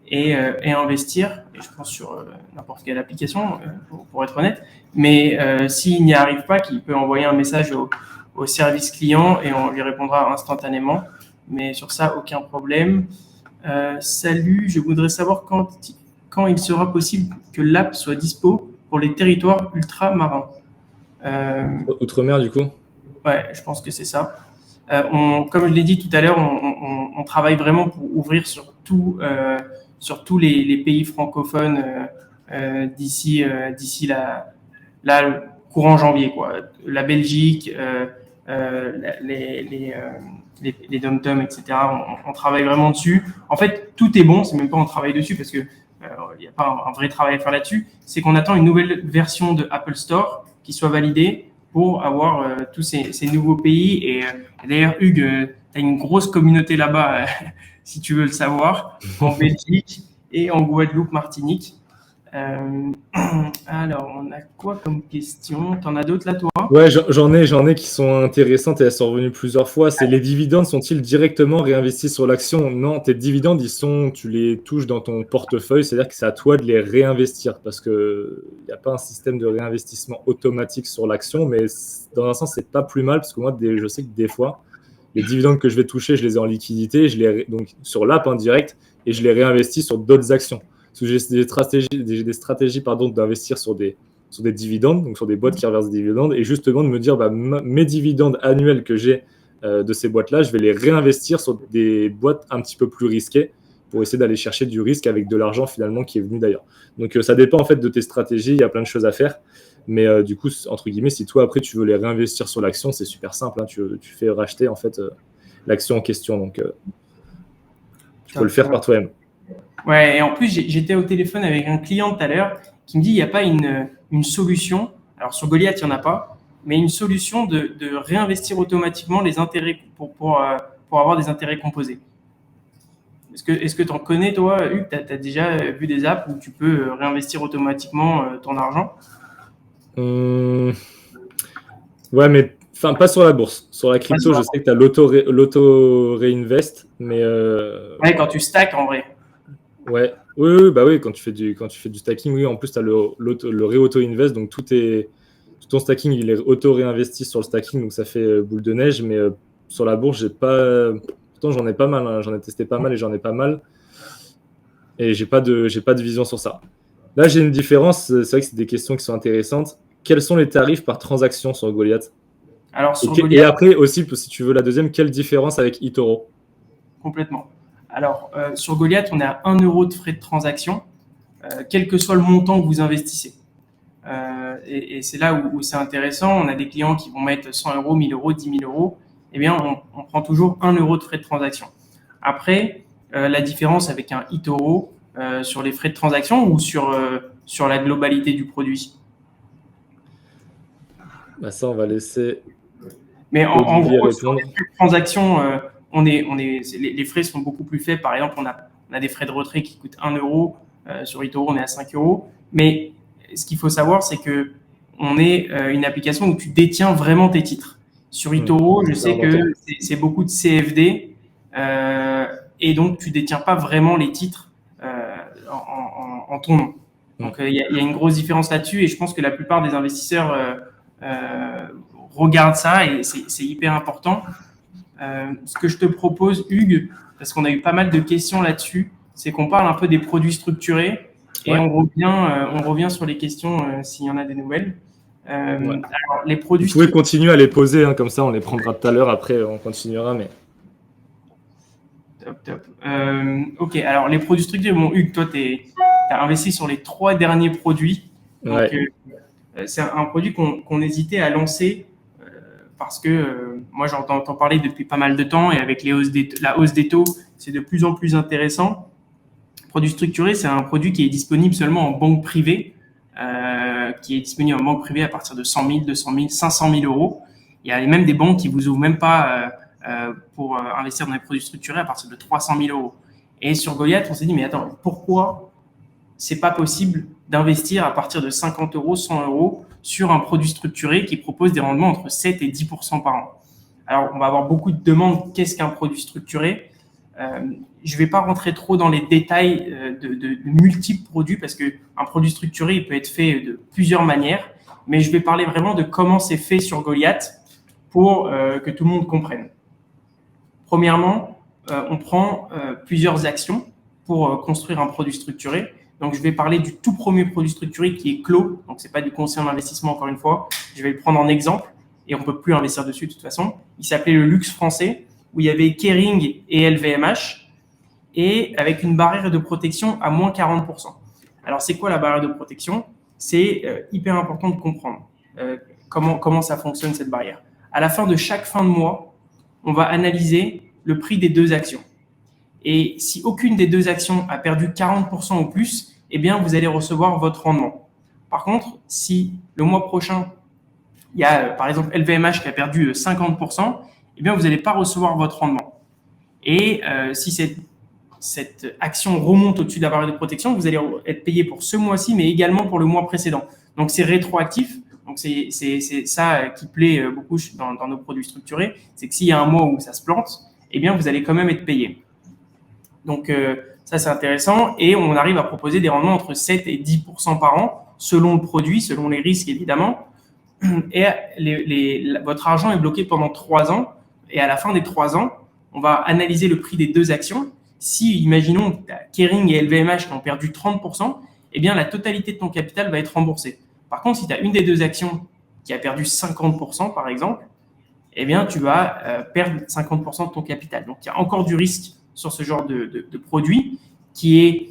et investir. Et je pense sur n'importe quelle application, pour être honnête. Mais s'il n'y arrive pas, il peut envoyer un message au service client et on lui répondra instantanément. Mais sur ça, aucun problème. Salut, je voudrais savoir quand il sera possible que l'app soit dispo pour les territoires ultramarins. Outre-mer, du coup? Ouais, je pense que c'est ça. Comme je l'ai dit tout à l'heure, on travaille vraiment pour ouvrir sur tous les pays francophones d'ici le courant janvier, quoi. La Belgique, les dom-toms, etc. On travaille vraiment dessus. En fait, tout est bon. C'est même pas on travaille dessus parce que il n'y a pas un vrai travail à faire là-dessus. C'est qu'on attend une nouvelle version de Apple Store qui soit validée pour avoir tous ces nouveaux pays. Et d'ailleurs, Hugues, tu as une grosse communauté là-bas, si tu veux le savoir, en Belgique et en Guadeloupe, Martinique. Alors, on a quoi comme question? T'en as d'autres là, toi? Ouais, j'en ai qui sont intéressantes et elles sont revenues plusieurs fois. C'est les dividendes sont-ils directement réinvestis sur l'action? Non, tes dividendes, tu les touches dans ton portefeuille, c'est-à-dire que c'est à toi de les réinvestir parce que il n'y a pas un système de réinvestissement automatique sur l'action, mais dans un sens, c'est pas plus mal parce que moi, je sais que des fois, les dividendes que je vais toucher, je les ai en liquidité, donc sur l'app direct et je les réinvestis sur d'autres actions. Parce que j'ai des stratégies d'investir sur des dividendes, donc sur des boîtes qui reversent des dividendes, et justement de me dire mes dividendes annuels que j'ai de ces boîtes-là, je vais les réinvestir sur des boîtes un petit peu plus risquées pour essayer d'aller chercher du risque avec de l'argent finalement qui est venu d'ailleurs. Donc ça dépend en fait de tes stratégies, il y a plein de choses à faire. Mais du coup, entre guillemets, si toi après tu veux les réinvestir sur l'action, c'est super simple. Hein. Tu fais racheter en fait l'action en question. Donc tu peux le faire par toi-même. Ouais, et en plus, j'étais au téléphone avec un client tout à l'heure qui me dit il n'y a pas une solution. Alors sur Goliath, il n'y en a pas, mais une solution de réinvestir automatiquement les intérêts pour avoir des intérêts composés. Est-ce que tu en connais, toi, Hugues? Tu as déjà vu des apps où tu peux réinvestir automatiquement ton argent? Ouais, mais enfin, pas sur la bourse. Sur la crypto, je sais que tu as l'auto-réinvest, mais. Ouais, quand tu stacks en vrai. Ouais, oui, bah oui, quand tu fais du stacking, oui, en plus, tu as le ré-auto-invest, donc tout ton stacking, il est auto-réinvesti sur le stacking, donc ça fait boule de neige, mais sur la bourse, j'ai pas. Pourtant, j'en ai pas mal, hein. J'en ai testé pas mal et j'en ai pas mal. Et j'ai pas de vision sur ça. Là, j'ai une différence, c'est vrai que c'est des questions qui sont intéressantes. Quels sont les tarifs par transaction sur Goliath? Alors, sur et Goliath, après aussi, si tu veux la deuxième, quelle différence avec eToro? complètement. Alors, sur Goliath, on est à 1 euro de frais de transaction, quel que soit le montant que vous investissez. Et c'est là où c'est intéressant. On a des clients qui vont mettre 100 euros, 1000 euros, 10 000 euros. Eh bien, on prend toujours 1 euro de frais de transaction. Après, la différence avec un eToro sur les frais de transaction ou sur la globalité du produit? Bah ça, on va laisser Mais en Olivier gros, sur répondre. les frais de transaction, les frais sont beaucoup plus faibles. Par exemple, on a des frais de retrait qui coûtent 1 euro. Sur eToro, on est à 5 euros. Mais ce qu'il faut savoir, c'est que on est une application où tu détiens vraiment tes titres. Sur eToro, je sais que c'est beaucoup de CFD et donc tu détiens pas vraiment les titres en ton nom. Donc il y a une grosse différence là-dessus et je pense que la plupart des investisseurs regardent ça et c'est hyper important. Ce que je te propose, Hugues, parce qu'on a eu pas mal de questions là-dessus, c'est qu'on parle un peu des produits structurés et on revient sur les questions s'il y en a des nouvelles. Alors, les produits Vous pouvez continuer à les poser, hein, comme ça on les prendra tout à l'heure, après on continuera. Mais... Top. Ok, alors les produits structurés, bon, Hugues, toi, tu as investi sur les 3 derniers produits. Donc, c'est un produit qu'on hésitait à lancer parce que moi, j'entends parler depuis pas mal de temps et avec la hausse des taux, c'est de plus en plus intéressant. Produit structuré, c'est un produit qui est disponible seulement en banque privée, qui est disponible en banque privée à partir de 100 000, 200 000, 500 000 euros. Il y a même des banques qui vous ouvrent même pas pour investir dans les produits structurés à partir de 300 000 euros. Et sur Goliath, on s'est dit, mais attends, pourquoi c'est pas possible d'investir à partir de 50 euros, 100 euros sur un produit structuré qui propose des rendements entre 7 et 10% par an? Alors, on va avoir beaucoup de demandes. Qu'est-ce qu'un produit structuré? Je ne vais pas rentrer trop dans les détails de multiples produits parce qu'un produit structuré, il peut être fait de plusieurs manières, mais je vais parler vraiment de comment c'est fait sur Goliath pour que tout le monde comprenne. Premièrement, on prend plusieurs actions pour construire un produit structuré. Donc, je vais parler du tout premier produit structuré qui est Clos. Donc, ce n'est pas du conseil en investissement, encore une fois. Je vais le prendre en exemple et on ne peut plus investir dessus de toute façon. Il s'appelait le Luxe Français, où il y avait Kering et LVMH, et avec une barrière de protection à moins 40%. Alors, c'est quoi la barrière de protection? C'est hyper important de comprendre comment ça fonctionne, cette barrière. À la fin de chaque fin de mois, on va analyser le prix des 2 actions. Et si aucune des 2 actions a perdu 40% ou plus, eh bien, vous allez recevoir votre rendement. Par contre, si le mois prochain, il y a par exemple LVMH qui a perdu 50%, eh bien, vous n'allez pas recevoir votre rendement. Et si cette action remonte au-dessus de la barrière de protection, vous allez être payé pour ce mois-ci, mais également pour le mois précédent. Donc, c'est rétroactif. Donc, c'est ça qui plaît beaucoup dans nos produits structurés. C'est que s'il y a un mois où ça se plante, eh bien, vous allez quand même être payé. Donc, ça, c'est intéressant. Et on arrive à proposer des rendements entre 7 et 10% par an, selon le produit, selon les risques, évidemment. Et votre argent est bloqué pendant 3 ans. Et à la fin des 3 ans, on va analyser le prix des 2 actions. Si, imaginons, Kering et LVMH qui ont perdu 30%, eh bien, la totalité de ton capital va être remboursée. Par contre, si tu as une des 2 actions qui a perdu 50%, par exemple, eh bien, tu vas perdre 50% de ton capital. Donc, il y a encore du risque sur ce genre de produit qui est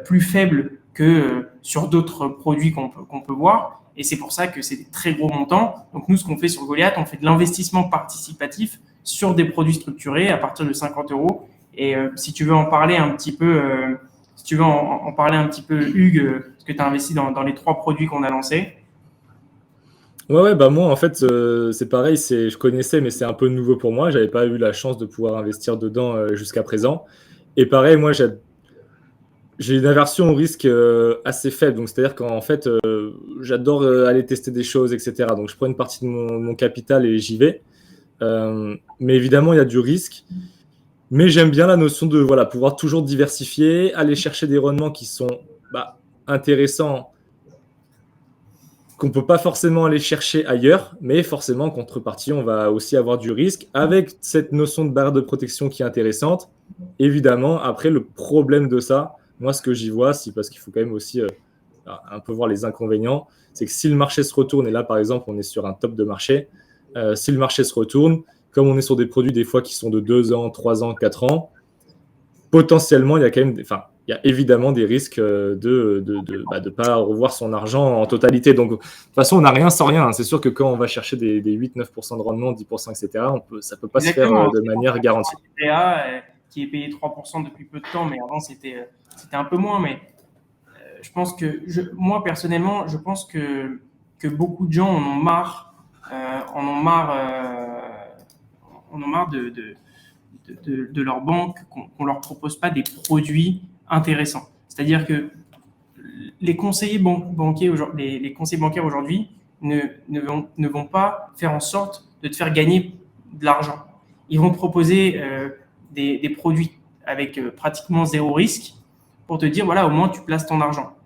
plus faible que sur d'autres produits qu'on peut voir. Et c'est pour ça que c'est des très gros montants. Donc, nous, ce qu'on fait sur Goliath, on fait de l'investissement participatif sur des produits structurés à partir de 50 euros. Et si tu veux en parler un petit peu, Hugues, parce que tu as investi dans les 3 produits qu'on a lancés. Ouais, bah moi, en fait, c'est pareil, je connaissais, mais c'est un peu nouveau pour moi. J'avais pas eu la chance de pouvoir investir dedans jusqu'à présent. Et pareil, moi, j'ai une aversion au risque assez faible. Donc, c'est-à-dire qu'en fait, j'adore aller tester des choses, etc. Donc, je prends une partie de mon capital et j'y vais. Mais évidemment, il y a du risque. Mais j'aime bien la notion de voilà, pouvoir toujours diversifier, aller chercher des rendements qui sont intéressants, qu'on ne peut pas forcément aller chercher ailleurs, mais forcément, en contrepartie, on va aussi avoir du risque avec cette notion de barrière de protection qui est intéressante. Évidemment, après, le problème de ça, moi, ce que j'y vois, c'est parce qu'il faut quand même aussi un peu voir les inconvénients, c'est que si le marché se retourne, et là, par exemple, on est sur un top de marché, si le marché se retourne, comme on est sur des produits des fois qui sont de 2 ans, 3 ans, 4 ans, potentiellement, il y a quand même il y a évidemment des risques de ne pas revoir son argent en totalité. Donc, de toute façon, on n'a rien sans rien. C'est sûr que quand on va chercher des 8-9% de rendement, 10%, etc., ça ne peut pas se faire de manière garantie. Qui est payé 3% depuis peu de temps, mais avant, c'était un peu moins. Mais je pense que, moi, personnellement, je pense que beaucoup de gens en ont marre, de leur banque, qu'on leur propose pas des produits intéressants. C'est-à-dire que les conseillers banquiers aujourd'hui ne vont pas faire en sorte de te faire gagner de l'argent. Ils vont te proposer des produits avec pratiquement zéro risque pour te dire, voilà, au moins tu places ton argent.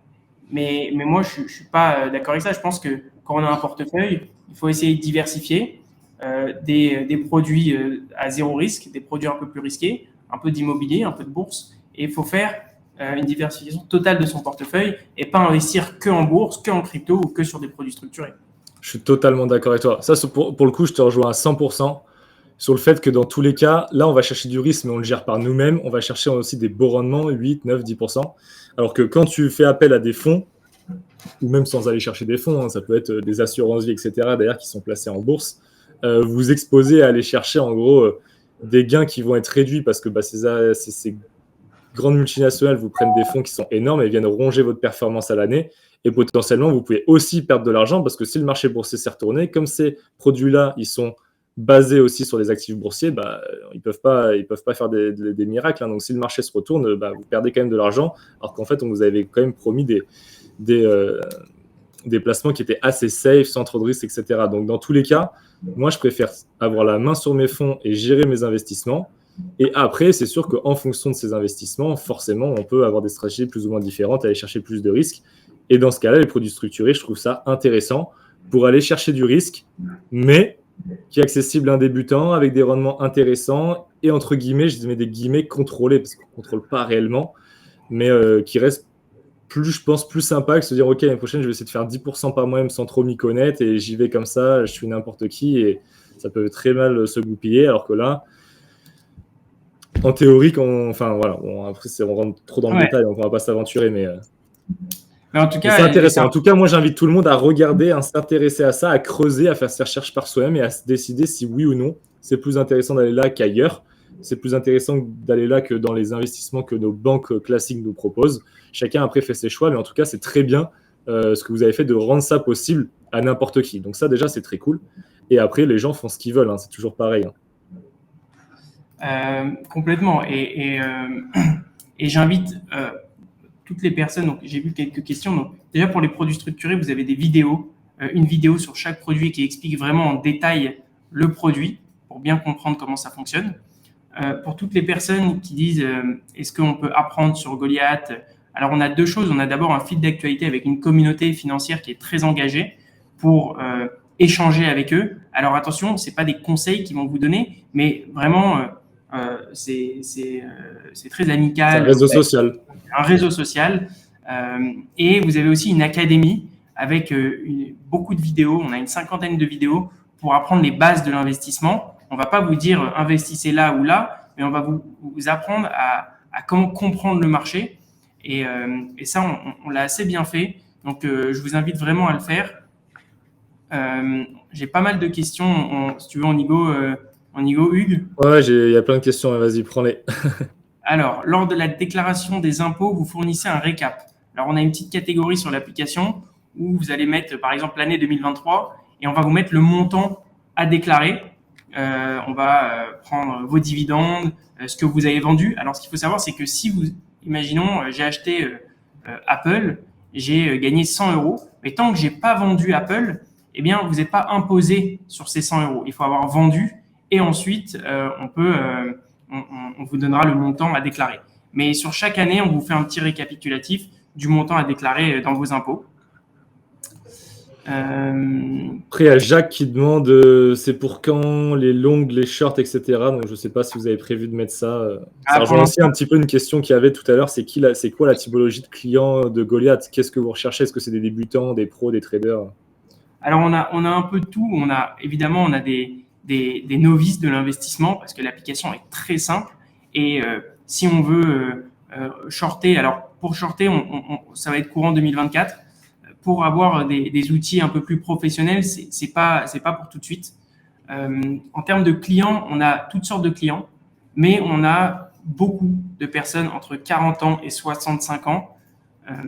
Mais moi, je ne suis pas d'accord avec ça. Je pense que quand on a un portefeuille, il faut essayer de diversifier des produits à zéro risque, des produits un peu plus risqués, un peu d'immobilier, un peu de bourse. Et il faut faire une diversification totale de son portefeuille et pas investir que en bourse, que en crypto ou que sur des produits structurés. Je suis totalement d'accord avec toi. Ça, pour le coup, je te rejoins à 100% sur le fait que dans tous les cas, là, on va chercher du risque, mais on le gère par nous-mêmes. On va chercher aussi des beaux rendements, 8, 9, 10%. Alors que quand tu fais appel à des fonds, ou même sans aller chercher des fonds, ça peut être des assurances-vie, etc., d'ailleurs, qui sont placés en bourse, vous exposez à aller chercher, en gros, des gains qui vont être réduits parce que ces grandes multinationales vous prennent des fonds qui sont énormes et viennent ronger votre performance à l'année. Et potentiellement, vous pouvez aussi perdre de l'argent parce que si le marché boursier s'est retourné, comme ces produits-là, ils sont basés aussi sur les actifs boursiers, ils peuvent pas faire des miracles. Donc, si le marché se retourne, vous perdez quand même de l'argent, alors qu'en fait, on vous avait quand même promis des placements qui étaient assez safe, sans trop de risques, etc. Donc, dans tous les cas, moi, je préfère avoir la main sur mes fonds et gérer mes investissements. Et après, c'est sûr qu'en fonction de ces investissements, forcément, on peut avoir des stratégies plus ou moins différentes, aller chercher plus de risques. Et dans ce cas-là, les produits structurés, je trouve ça intéressant pour aller chercher du risque, mais qui est accessible à un débutant avec des rendements intéressants et entre guillemets, je mets des guillemets contrôlés parce qu'on ne contrôle pas réellement, mais qui reste plus, je pense, plus sympa que de se dire ok, l'année prochaine, je vais essayer de faire 10% par mois-même sans trop m'y connaître et j'y vais comme ça, je suis n'importe qui et ça peut très mal se goupiller. Alors que là, en théorie, après, on rentre trop dans le détail, donc on ne va pas s'aventurer, mais en tout cas, c'est intéressant. En tout cas, moi, j'invite tout le monde à regarder, à s'intéresser à ça, à creuser, à faire ses recherches par soi-même et à se décider si oui ou non, c'est plus intéressant d'aller là qu'ailleurs. C'est plus intéressant d'aller là que dans les investissements que nos banques classiques nous proposent. Chacun après fait ses choix, mais en tout cas, c'est très bien ce que vous avez fait de rendre ça possible à n'importe qui. Donc ça, déjà, c'est très cool. Et après, les gens font ce qu'ils veulent. C'est toujours pareil. Complètement. Et j'invite toutes les personnes. Donc, j'ai vu quelques questions. Donc, déjà, pour les produits structurés, vous avez des vidéos, une vidéo sur chaque produit qui explique vraiment en détail le produit pour bien comprendre comment ça fonctionne. Pour toutes les personnes qui disent est-ce qu'on peut apprendre sur Goliath? Alors, on a deux choses. On a d'abord un fil d'actualité avec une communauté financière qui est très engagée pour échanger avec eux. Alors, attention, ce n'est pas des conseils qu'ils vont vous donner, mais vraiment, c'est très amical. C'est un réseau social. Un réseau social. Et vous avez aussi une académie avec beaucoup de vidéos. On a une 50aine de vidéos pour apprendre les bases de l'investissement. On va pas vous dire investissez là ou là, mais on va vous apprendre à comment comprendre le marché. Et ça, on l'a assez bien fait. Donc, je vous invite vraiment à le faire. J'ai pas mal de questions. Si tu veux, on y go, Hugues. Ouais, il y a plein de questions. Vas-y, prends-les. Alors, lors de la déclaration des impôts, vous fournissez un récap. Alors, on a une petite catégorie sur l'application où vous allez mettre, par exemple, l'année 2023 et on va vous mettre le montant à déclarer. On va prendre vos dividendes, ce que vous avez vendu. Alors, ce qu'il faut savoir, c'est que si vous, imaginons, j'ai acheté Apple, j'ai gagné 100 euros, mais tant que j'ai pas vendu Apple, eh bien, vous n'êtes pas imposé sur ces 100 euros. Il faut avoir vendu et ensuite, on vous donnera le montant à déclarer. Mais sur chaque année, on vous fait un petit récapitulatif du montant à déclarer dans vos impôts. Après, il y a Jacques qui demande c'est pour quand les longues, les shorts, etc. Donc, je ne sais pas si vous avez prévu de mettre ça. Ça rejoint aussi un petit peu une question qu'il y avait tout à l'heure. C'est quoi la typologie de clients de Goliath? Qu'est-ce que vous recherchez? Est-ce que c'est des débutants, des pros, des traders? Alors, on a un peu de tout. Évidemment, on a des novices de l'investissement parce que l'application est très simple. Et si on veut shorter, alors pour shorter, ça va être courant 2024. Pour avoir des outils un peu plus professionnels, c'est pas pour tout de suite. En termes de clients, on a toutes sortes de clients, mais on a beaucoup de personnes entre 40 ans et 65 ans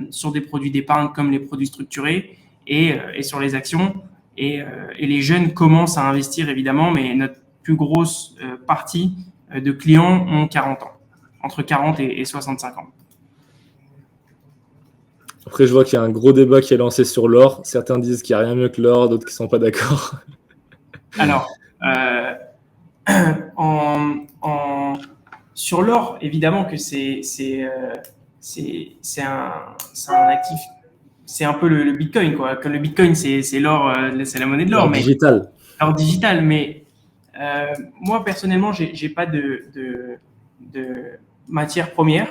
sur des produits d'épargne comme les produits structurés et sur les actions. Et les jeunes commencent à investir évidemment, mais notre plus grosse partie de clients ont 40 ans, entre 40 et 65 ans. Après, je vois qu'il y a un gros débat qui est lancé sur l'or. Certains disent qu'il n'y a rien mieux que l'or, d'autres qui ne sont pas d'accord. Alors, sur l'or, évidemment que c'est un actif. C'est un peu le Bitcoin, quoi. Comme le Bitcoin, c'est l'or, c'est la monnaie de l'or. Digital. Alors digital, mais moi personnellement, j'ai pas de matière première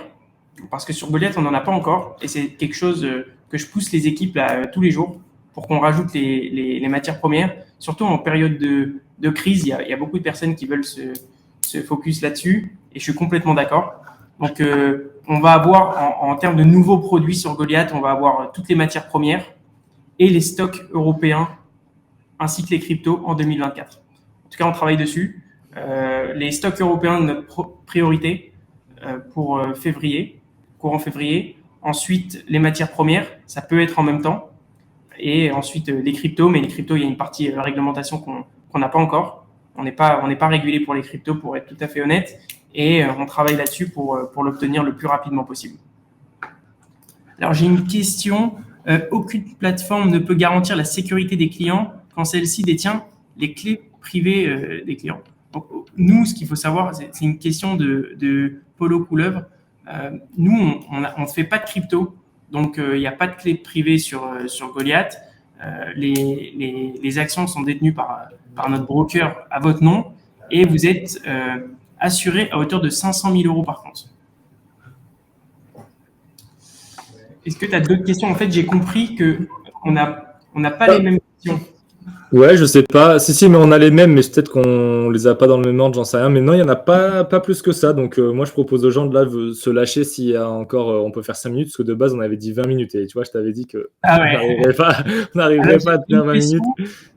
parce que sur Goliath, on n'en a pas encore et c'est quelque chose que je pousse les équipes là, tous les jours pour qu'on rajoute les matières premières. Surtout en période de crise, il y a beaucoup de personnes qui veulent se focus là-dessus et je suis complètement d'accord. Donc, on va avoir, en termes de nouveaux produits sur Goliath, on va avoir toutes les matières premières et les stocks européens ainsi que les cryptos en 2024. En tout cas, on travaille dessus. Les stocks européens, notre priorité pour février, courant février. Ensuite, les matières premières, ça peut être en même temps. Et ensuite, les cryptos. Mais les cryptos, il y a une partie réglementation qu'on n'a pas encore. On n'est pas régulé pour les cryptos, pour être tout à fait honnête. Et on travaille là-dessus pour l'obtenir le plus rapidement possible. Alors, j'ai une question. Aucune plateforme ne peut garantir la sécurité des clients quand celle-ci détient les clés privées des clients. Donc, nous, ce qu'il faut savoir, c'est une question de Polo Couleuvre. Nous, on ne fait pas de crypto, donc il n'y a pas de clé privée sur Goliath. Les actions sont détenues par notre broker à votre nom et vous êtes assuré à hauteur de 500 000 euros par contre. Est-ce que tu as d'autres questions? En fait, j'ai compris qu'on n'a pas les mêmes questions. Ouais, je sais pas. Si, mais on a les mêmes, mais peut-être qu'on les a pas dans le même ordre, j'en sais rien. Mais non, il y en a pas plus que ça. Donc, moi, je propose aux gens de là se lâcher s'il y a encore, on peut faire 5 minutes, parce que de base, on avait dit 20 minutes. Et tu vois, je t'avais dit que on n'arriverait pas à tenir 20 minutes.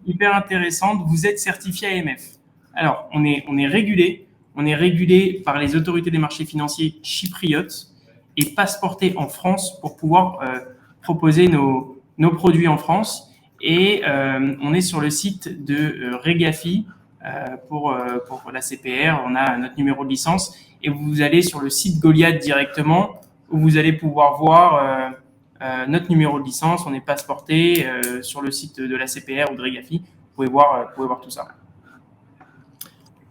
Hyper intéressante. Vous êtes certifié AMF. Alors, on est régulé. On est régulé par les autorités des marchés financiers chypriotes et passeporté en France pour pouvoir proposer nos produits en France. Et on est sur le site de Regafi pour la CPR. On a notre numéro de licence et vous allez sur le site Goliath directement où vous allez pouvoir voir notre numéro de licence. On est passeporté sur le site de la CPR ou de Regafi. Vous pouvez voir tout ça.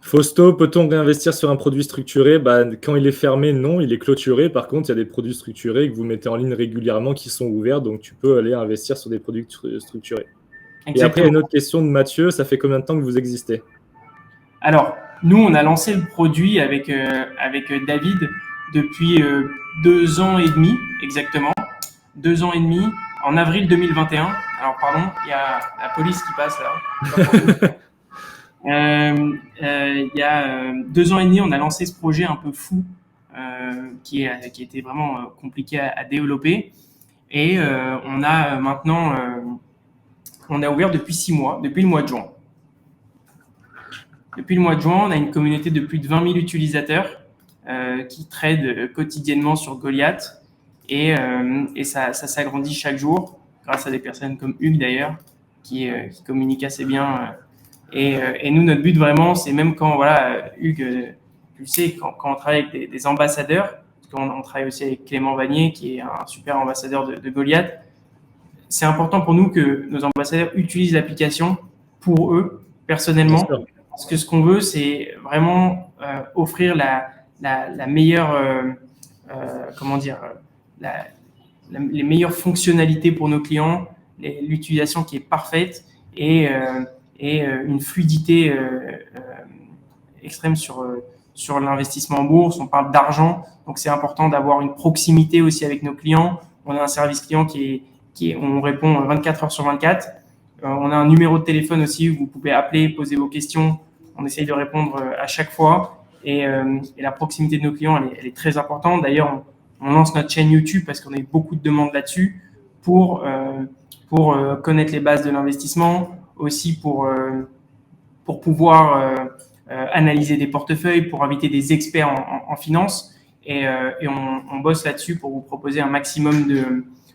Fausto, peut-on réinvestir sur un produit structuré? Quand il est fermé, non, il est clôturé. Par contre, il y a des produits structurés que vous mettez en ligne régulièrement qui sont ouverts, donc tu peux aller investir sur des produits structurés. Exactement. Et après, une autre question de Mathieu, ça fait combien de temps que vous existez? Alors, nous, on a lancé le produit avec David depuis 2 ans et demi, exactement. 2 ans et demi, en avril 2021. Alors, pardon, il y a la police qui passe là. Il y a 2 ans et demi, on a lancé ce projet un peu fou qui était vraiment compliqué à développer. Et on a maintenant, on a ouvert depuis 6 mois, depuis le mois de juin. Depuis le mois de juin, on a une communauté de plus de 20 000 utilisateurs qui tradent quotidiennement sur Goliath. Et ça s'agrandit chaque jour grâce à des personnes comme Hugues d'ailleurs qui communiquent assez bien. Et nous, notre but vraiment, c'est même quand, voilà, Hugues, tu le sais, quand on travaille avec des ambassadeurs, parce qu'on travaille aussi avec Clément Vanier, qui est un super ambassadeur de Goliath, c'est important pour nous que nos ambassadeurs utilisent l'application pour eux, personnellement, parce que ce qu'on veut, c'est vraiment offrir la meilleure, comment dire, les meilleures fonctionnalités pour nos clients, l'utilisation qui est parfaite et une fluidité extrême sur l'investissement en bourse. On parle d'argent, donc c'est important d'avoir une proximité aussi avec nos clients. On a un service client on répond 24 heures sur 24. On a un numéro de téléphone aussi où vous pouvez appeler, poser vos questions. On essaye de répondre à chaque fois. Et la proximité de nos clients, elle est très importante. D'ailleurs, on lance notre chaîne YouTube parce qu'on a eu beaucoup de demandes là-dessus pour connaître les bases de l'investissement, aussi pour pouvoir analyser des portefeuilles, pour inviter des experts en finance. Et on bosse là-dessus pour vous proposer un maximum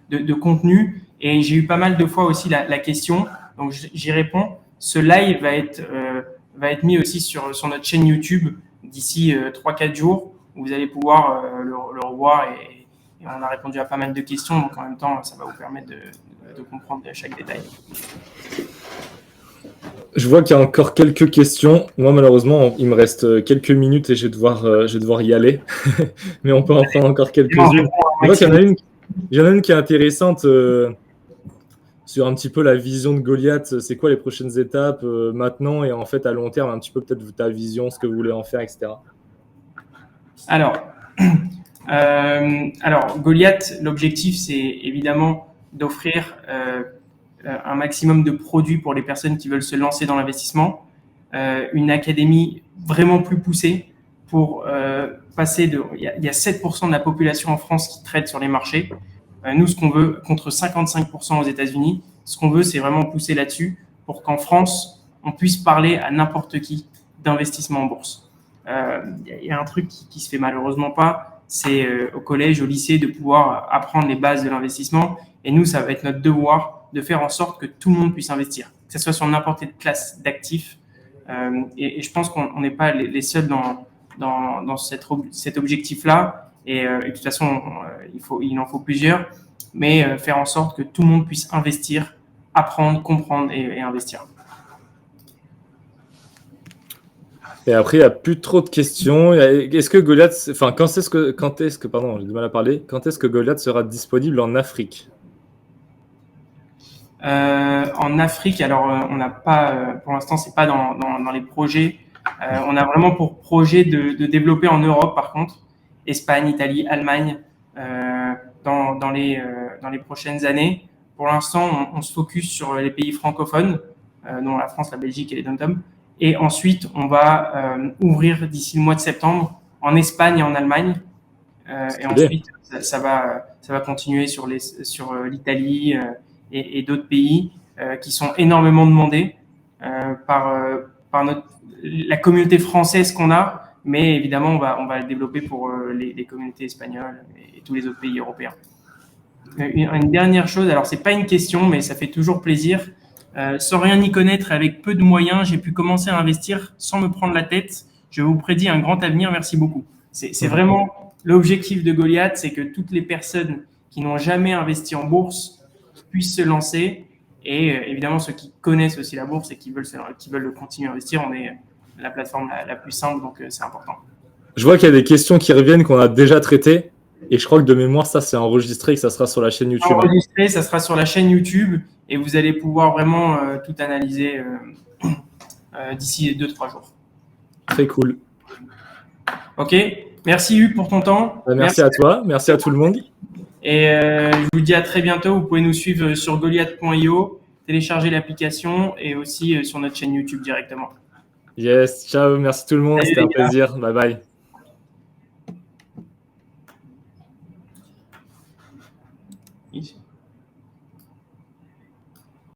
de contenu. Et j'ai eu pas mal de fois aussi la question, donc j'y réponds. Ce live va être mis aussi sur notre chaîne YouTube d'ici 3-4 jours, où vous allez pouvoir le revoir. Et on a répondu à pas mal de questions, donc en même temps, ça va vous permettre de comprendre chaque détail. Je vois qu'il y a encore quelques questions. Moi, malheureusement, il me reste quelques minutes et je vais devoir y aller. Mais on peut en prendre encore quelques-unes. Je vois qu'il y en a une qui est intéressante sur un petit peu la vision de Goliath. C'est quoi les prochaines étapes maintenant et en fait à long terme, un petit peu peut-être ta vision, ce que vous voulez en faire, etc. Alors, Goliath, l'objectif, c'est évidemment d'offrir un maximum de produits pour les personnes qui veulent se lancer dans l'investissement, une académie vraiment plus poussée pour passer de... Il y a 7% de la population en France qui trade sur les marchés. Nous, ce qu'on veut, contre 55% aux États-Unis, ce qu'on veut, c'est vraiment pousser là-dessus pour qu'en France, on puisse parler à n'importe qui d'investissement en bourse. Il y a un truc qui se fait malheureusement pas, c'est au collège, au lycée, de pouvoir apprendre les bases de l'investissement. Et nous, ça va être notre devoir de faire en sorte que tout le monde puisse investir, que ce soit sur n'importe quelle classe d'actifs. Et je pense qu'on n'est pas les seuls dans cet objectif-là. Et de toute façon, il en faut plusieurs, mais faire en sorte que tout le monde puisse investir, apprendre, comprendre et investir. Et après, il n'y a plus trop de questions. Est-ce que Goliath, enfin, quand est-ce que, pardon, j'ai du mal à parler. Quand est-ce que Goliath sera disponible en Afrique? En Afrique, alors on n'a pas, pour l'instant, c'est pas dans les projets. On a vraiment pour projet de développer en Europe, par contre, Espagne, Italie, Allemagne, dans les prochaines années. Pour l'instant, on se focus sur les pays francophones, dont la France, la Belgique et les DOM-TOM. Et ensuite, on va ouvrir d'ici le mois de septembre en Espagne et en Allemagne. Et ensuite, ça va continuer sur l'Italie et d'autres pays qui sont énormément demandés par la communauté française qu'on a. Mais évidemment, on va le développer pour les communautés espagnoles et tous les autres pays européens. Une dernière chose, alors c'est pas une question, mais ça fait toujours plaisir. Sans rien y connaître, avec peu de moyens, j'ai pu commencer à investir sans me prendre la tête. Je vous prédis un grand avenir. Merci beaucoup. C'est vraiment l'objectif de Goliath, c'est que toutes les personnes qui n'ont jamais investi en bourse puissent se lancer. Et évidemment, ceux qui connaissent aussi la bourse et qui veulent continuer à investir, on est la plateforme la plus simple, donc c'est important. Je vois qu'il y a des questions qui reviennent qu'on a déjà traitées. Et je crois que de mémoire, ça, c'est enregistré et que ça sera sur la chaîne YouTube. Enregistré, ça sera sur la chaîne YouTube et vous allez pouvoir vraiment tout analyser d'ici 2-3 jours. Très cool. Ok, merci Hugues pour ton temps. Merci à toi, merci à tout le monde. Et je vous dis à très bientôt. Vous pouvez nous suivre sur goliath.io, télécharger l'application et aussi sur notre chaîne YouTube directement. Yes, ciao, merci tout le monde, Salut c'était les un gars. plaisir. Bye bye.